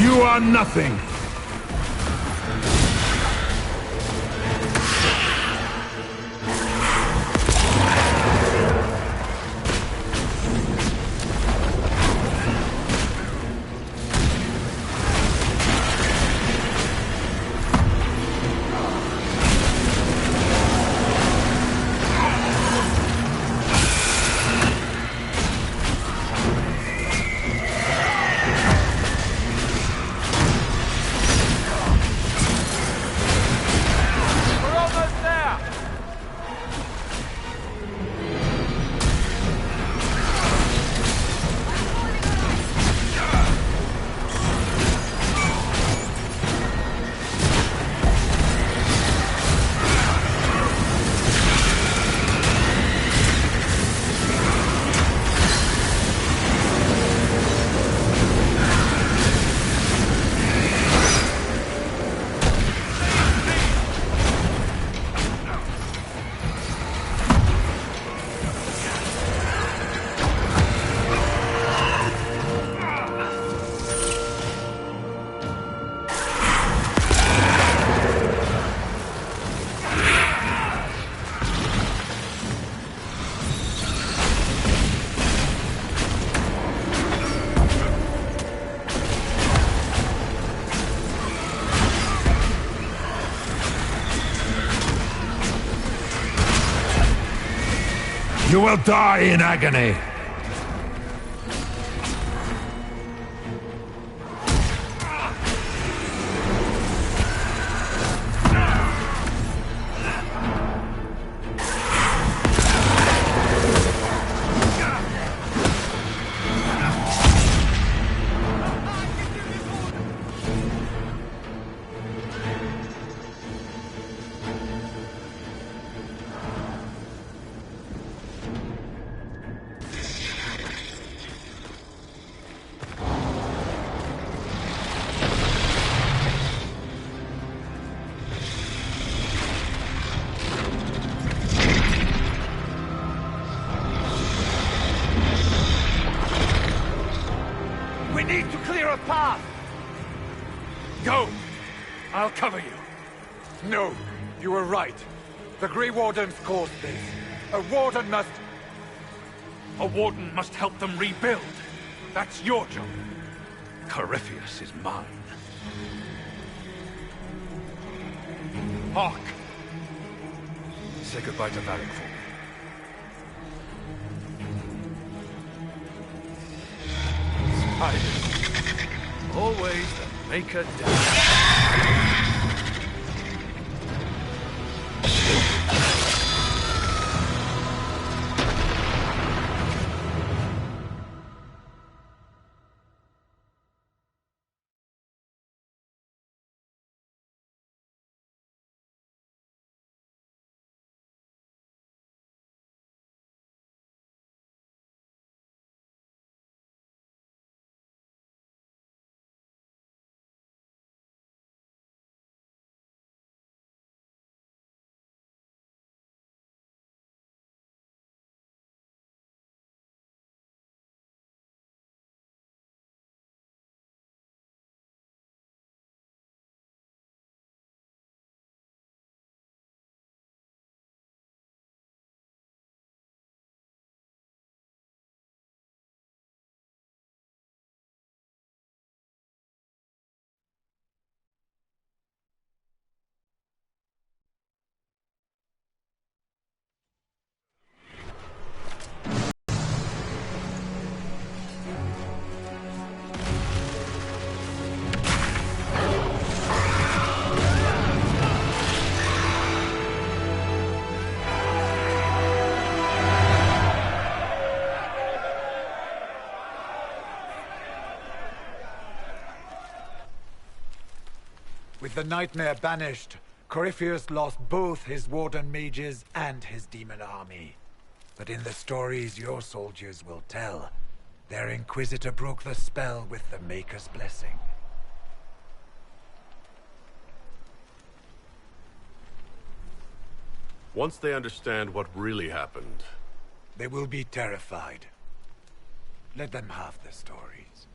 You are nothing. You will die in agony! We need to clear a path! Go! I'll cover you. No, you were right. The Grey Wardens caused this. A Warden must... A Warden must help them rebuild. That's your job. Corypheus is mine. Hawk! Say goodbye to Varric for me. Spiders. Always the maker down. With the Nightmare banished, Corypheus lost both his Warden mages and his demon army. But in the stories your soldiers will tell, their Inquisitor broke the spell with the Maker's blessing. Once they understand what really happened, they will be terrified. Let them have the stories.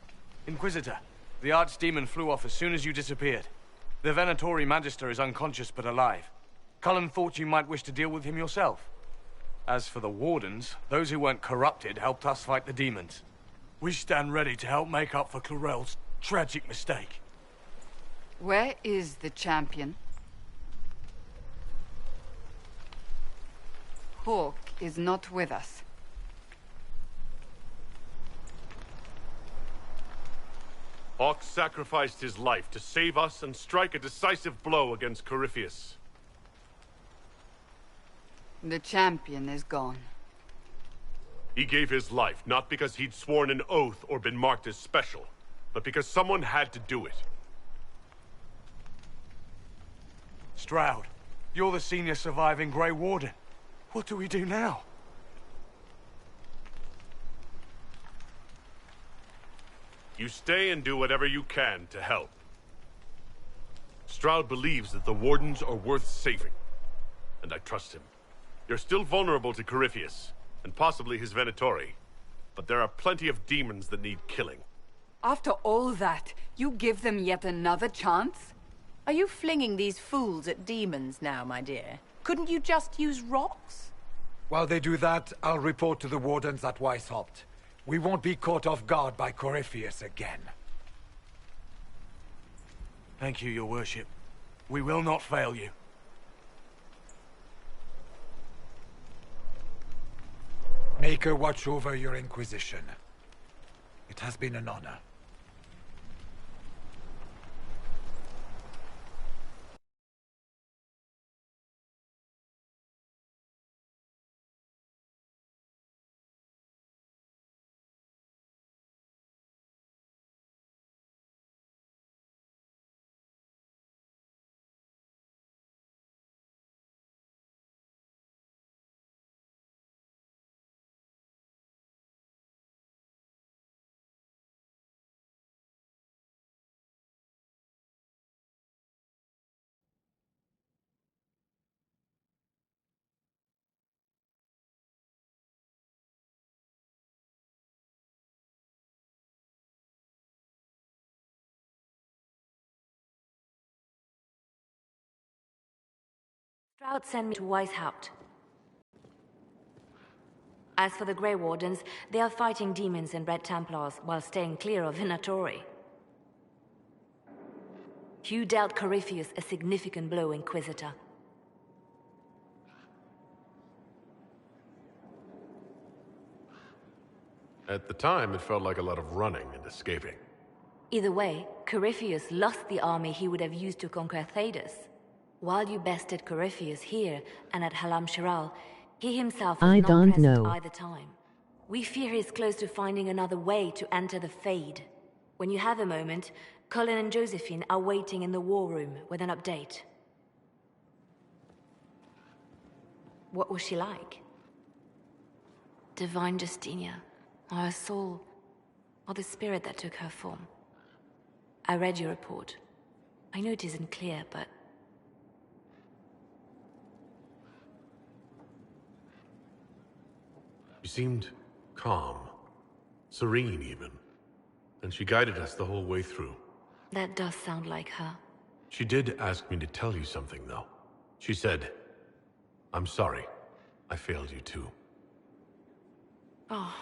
Inquisitor, the Archdemon flew off as soon as you disappeared. The Venatori Magister is unconscious but alive. Cullen thought you might wish to deal with him yourself. As for the Wardens, those who weren't corrupted helped us fight the demons. We stand ready to help make up for Clarel's tragic mistake. Where is the champion? Hawk is not with us. Hawk sacrificed his life to save us and strike a decisive blow against Corypheus. The champion is gone. He gave his life not because he'd sworn an oath or been marked as special, but because someone had to do it. Stroud, you're the senior surviving Grey Warden. What do we do now? You stay and do whatever you can to help. Stroud believes that the Wardens are worth saving, and I trust him. You're still vulnerable to Corypheus, and possibly his Venatori, but there are plenty of demons that need killing. After all that, you give them yet another chance? Are you flinging these fools at demons now, my dear? Couldn't you just use rocks? While they do that, I'll report to the Wardens at Weishaupt. We won't be caught off guard by Corypheus again. Thank you, your worship. We will not fail you. Make her watch over your Inquisition. It has been an honor. Stroud sent me to Weishaupt. As for the Grey Wardens, they are fighting demons and Red Templars while staying clear of Venatori. You dealt Corypheus a significant blow, Inquisitor. At the time, it felt like a lot of running and escaping. Either way, Corypheus lost the army he would have used to conquer Thedas. While you bested Corypheus here and at Halam Shiral, he himself was I not don't present know. either time. We fear he's close to finding another way to enter the Fade. When you have a moment, Colin and Josephine are waiting in the war room with an update. What was she like? Divine Justinia, or her soul, or the spirit that took her form? I read your report. I know it isn't clear, but... She seemed calm, serene even, and she guided us the whole way through. That does sound like her. She did ask me to tell you something, though. She said, "I'm sorry. I failed you too." Oh.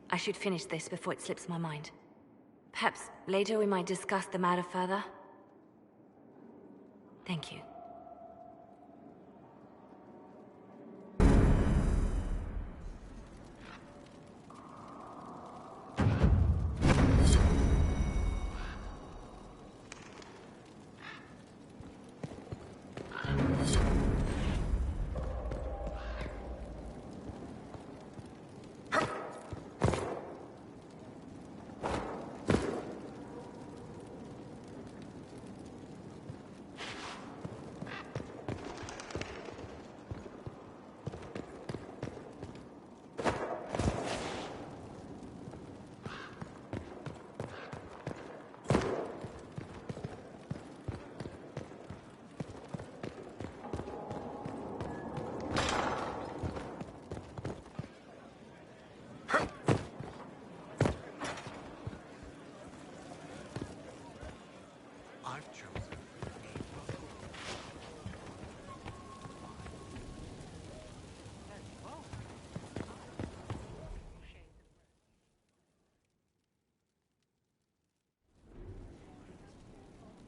I should finish this before it slips my mind. Perhaps later we might discuss the matter further. Thank you.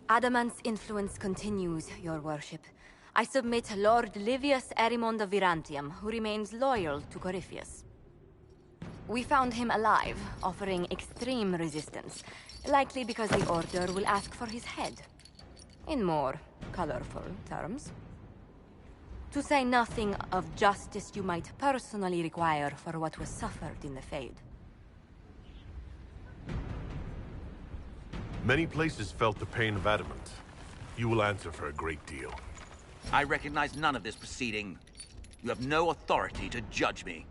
Adamant's influence continues, your worship. I submit Lord Livius Erimond of Virantium, who remains loyal to Corypheus. We found him alive, offering extreme resistance, likely because the Order will ask for his head. In more colorful terms. To say nothing of justice you might personally require for what was suffered in the Fade. Many places felt the pain of adamant. You will answer for a great deal. I recognize none of this proceeding. You have no authority to judge me.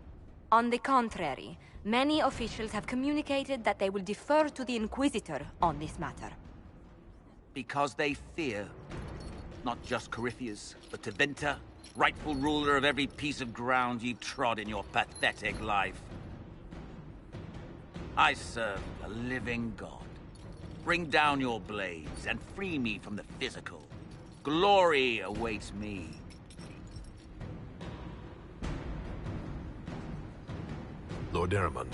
On the contrary, many officials have communicated that they will defer to the Inquisitor on this matter. Because they fear. Not just Corypheus, but Tevinter, rightful ruler of every piece of ground ye trod in your pathetic life. I serve a living god. Bring down your blades and free me from the physical. Glory awaits me. Lord Erimond,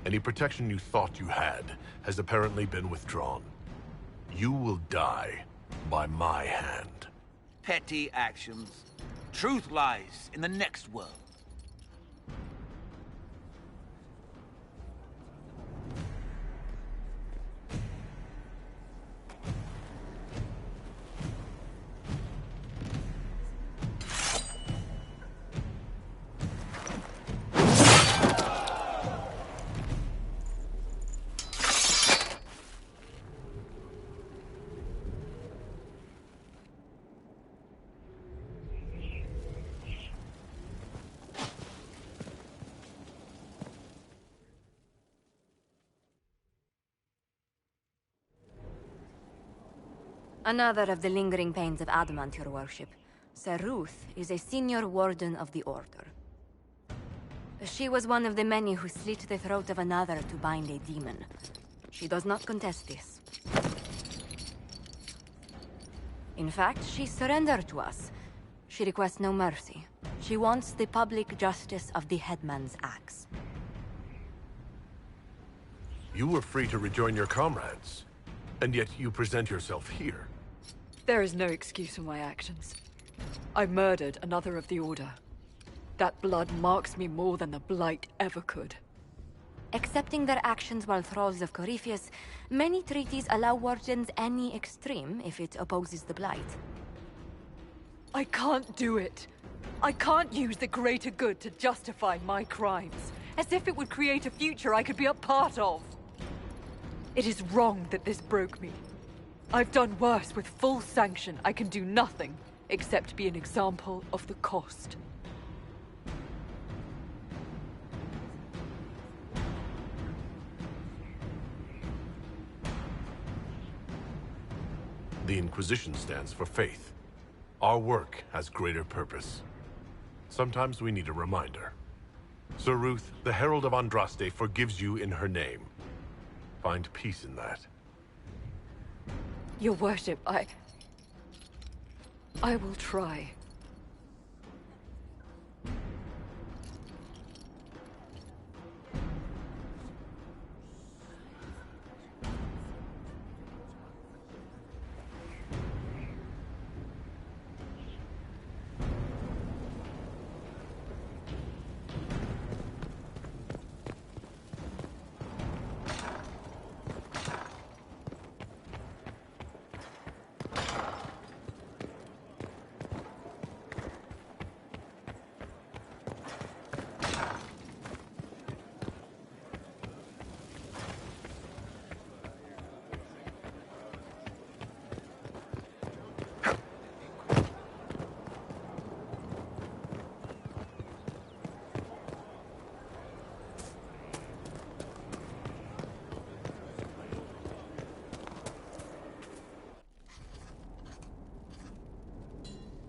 any protection you thought you had has apparently been withdrawn. You will die by my hand. Petty actions. truth lies in the next world. Another of the lingering pains of adamant, your worship. Sir Ruth is a senior warden of the Order. She was one of the many who slit the throat of another to bind a demon. She does not contest this. In fact, she surrendered to us. She requests no mercy. She wants the public justice of the headman's axe. You were free to rejoin your comrades, and yet you present yourself here. There is no excuse for my actions. I murdered another of the Order. That blood marks me more than the Blight ever could. Accepting their actions while thralls of Corypheus, many treaties allow wardens any extreme if it opposes the Blight. I can't do it. I can't use the greater good to justify my crimes, as if it would create a future I could be a part of. It is wrong that this broke me. I've done worse. With full sanction, I can do nothing except be an example of the cost. The Inquisition stands for faith. Our work has greater purpose. Sometimes we need a reminder. Sir Ruth, the Herald of Andraste, forgives you in her name. Find peace in that. Your worship, I will try.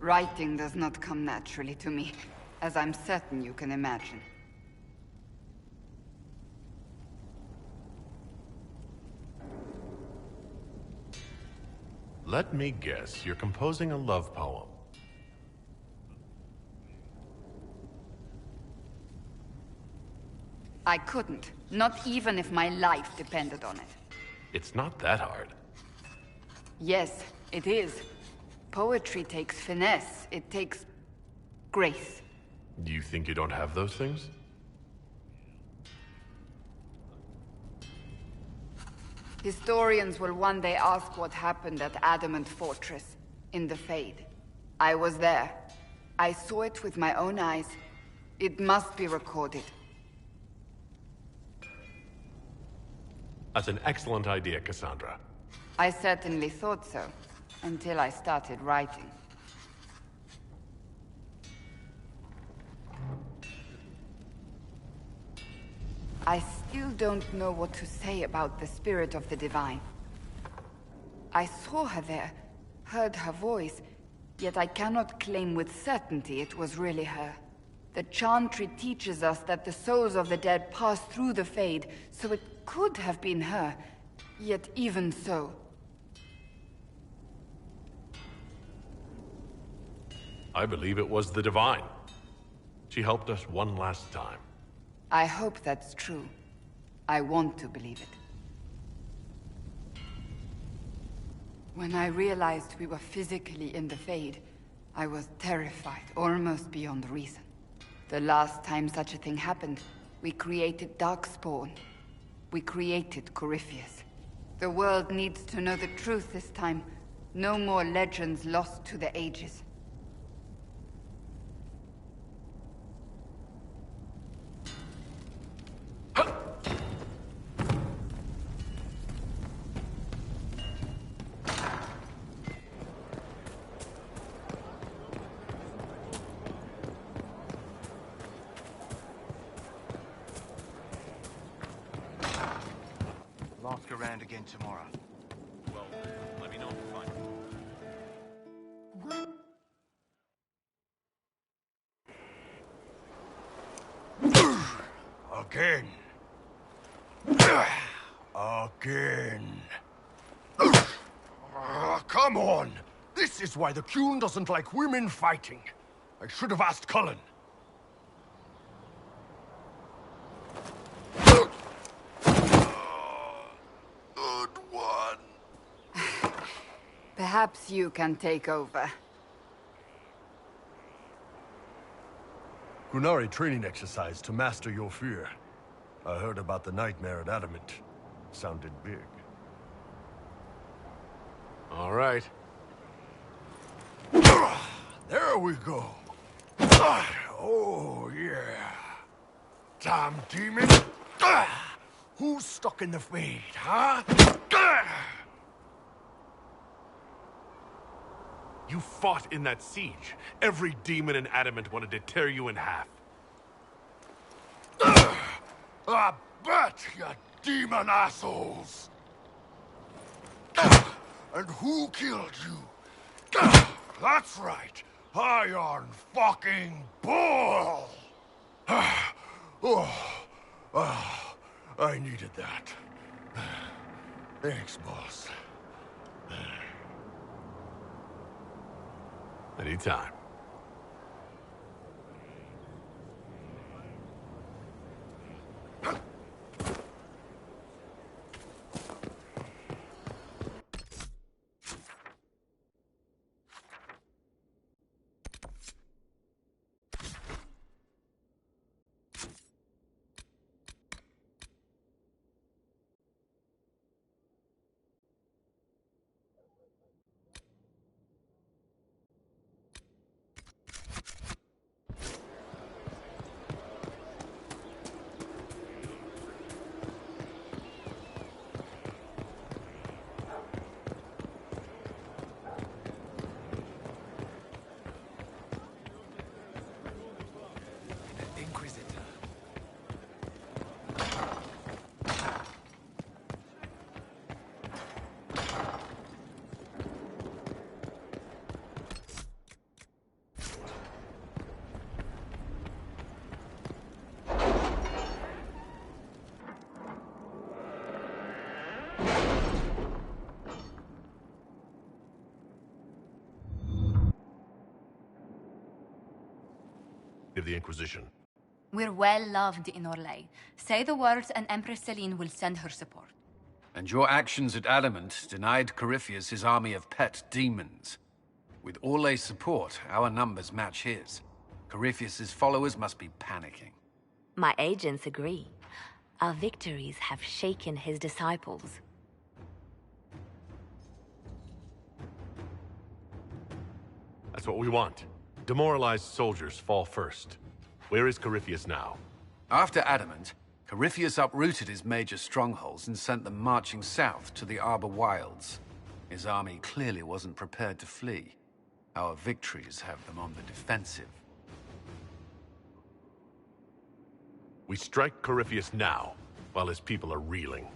Writing does not come naturally to me, as I'm certain you can imagine. Let me guess, you're composing a love poem. I couldn't, not even if my life depended on it. It's not that hard. Yes, it is. Poetry takes finesse, it takes grace. Do you think you don't have those things? Historians will one day ask what happened at Adamant Fortress, in the Fade. I was there. I saw it with my own eyes. It must be recorded. That's an excellent idea, Cassandra. I certainly thought so, until I started writing. I still don't know what to say about the spirit of the Divine. I saw her there, heard her voice, yet I cannot claim with certainty it was really her. The Chantry teaches us that the souls of the dead pass through the Fade, so it could have been her, yet even so. I believe it was the Divine. She helped us one last time. I hope that's true. I want to believe it. When I realized we were physically in the Fade, I was terrified, almost beyond reason. The last time such a thing happened, we created Darkspawn. We created Corypheus. The world needs to know the truth this time. No more legends lost to the ages. I'll ask around again tomorrow. Well, let me know if you find Again. Again. Come on! This is why the Qun doesn't like women fighting. I should have asked Cullen. Good one. Perhaps you can take over. Qunari training exercise to master your fear. I heard about the nightmare at Adamant. Sounded big. All right. There we go. Oh, yeah. Damn demon. Who's stuck in the fade, huh? You fought in that siege. Every demon in Adamant wanted to tear you in half. I bet, you demon assholes! And who killed you? That's right, Iron fucking Bull! I needed that. Thanks, boss. Anytime. Of the Inquisition. We're well loved in Orlais. Say the words and Empress Celine will send her support. And your actions at Adamant denied Corypheus his army of pet demons. With Orlais' support, our numbers match his. Corypheus' followers must be panicking. My agents agree. Our victories have shaken his disciples. That's what we want. Demoralized soldiers fall first. Where is Corypheus now? After Adamant, Corypheus uprooted his major strongholds and sent them marching south to the Arbor Wilds. His army clearly wasn't prepared to flee. Our victories have them on the defensive. We strike Corypheus now, while his people are reeling.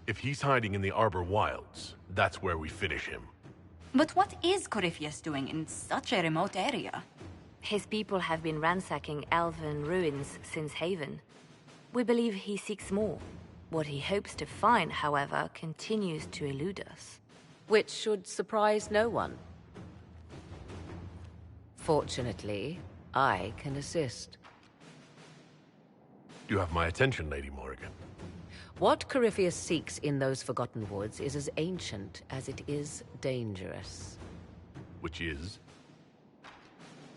If he's hiding in the Arbor Wilds, that's where we finish him. But what is Corypheus doing in such a remote area? His people have been ransacking elven ruins since Haven. We believe he seeks more. What he hopes to find, however, continues to elude us. Which should surprise no one. Fortunately, I can assist. You have my attention, Lady Morrigan. What Corypheus seeks in those Forgotten Woods is as ancient as it is dangerous. Which is?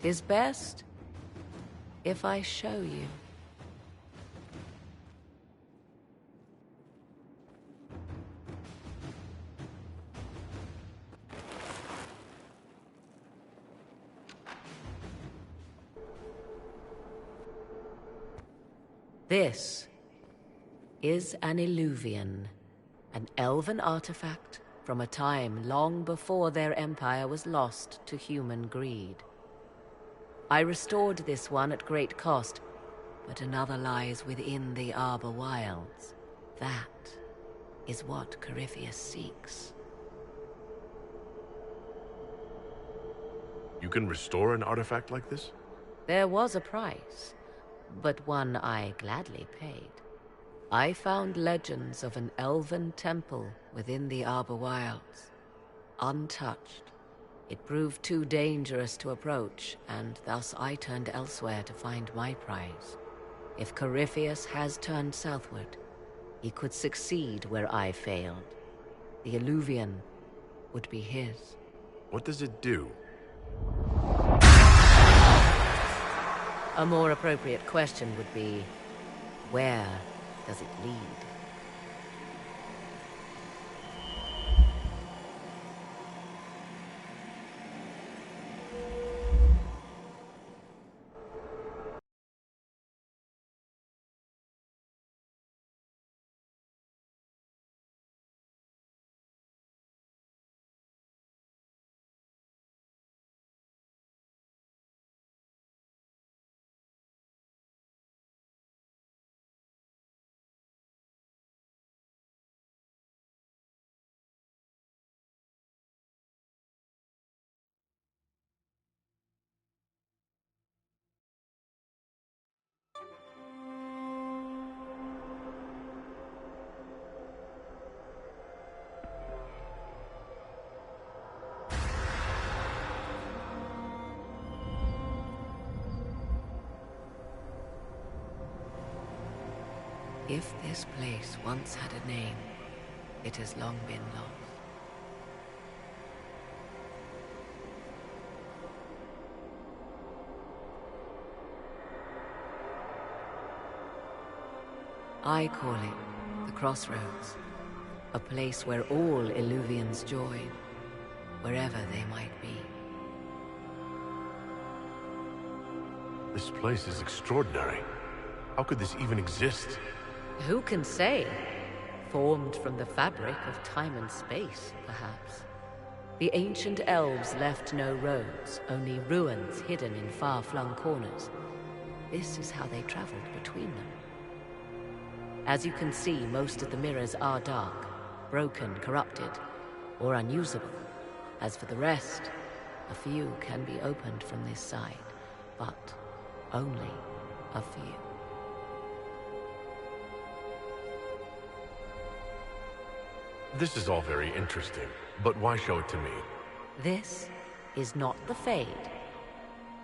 is best if I show you. This is an Illuvian, an elven artifact from a time long before their empire was lost to human greed. I restored this one at great cost, but another lies within the Arbor Wilds. That is what Corypheus seeks. You can restore an artifact like this? There was a price, but one I gladly paid. I found legends of an elven temple within the Arbor Wilds, untouched. It proved too dangerous to approach, and thus I turned elsewhere to find my prize. If Corypheus has turned southward, he could succeed where I failed. The Illuvian would be his. What does it do? A more appropriate question would be, where does it lead? If this place once had a name, it has long been lost. I call it the Crossroads, a place where all Illuvians join, wherever they might be. This place is extraordinary. How could this even exist? Who can say? Formed from the fabric of time and space, perhaps. The ancient elves left no roads, only ruins hidden in far-flung corners. This is how they traveled between them. As you can see, most of the mirrors are dark, broken, corrupted, or unusable. As for the rest, a few can be opened from this side, but only a few. This is all very interesting, but why show it to me? This is not the Fade,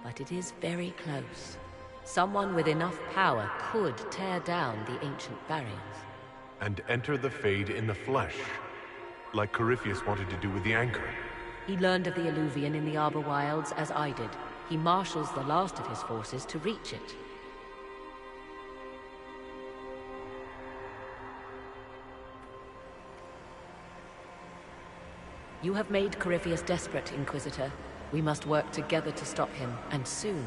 but it is very close. Someone with enough power could tear down the ancient barriers. And enter the Fade in the flesh, like Corypheus wanted to do with the Anchor. He learned of the Illuvian in the Arbor Wilds as I did. He marshals the last of his forces to reach it. You have made Corypheus desperate, Inquisitor. We must work together to stop him, and soon.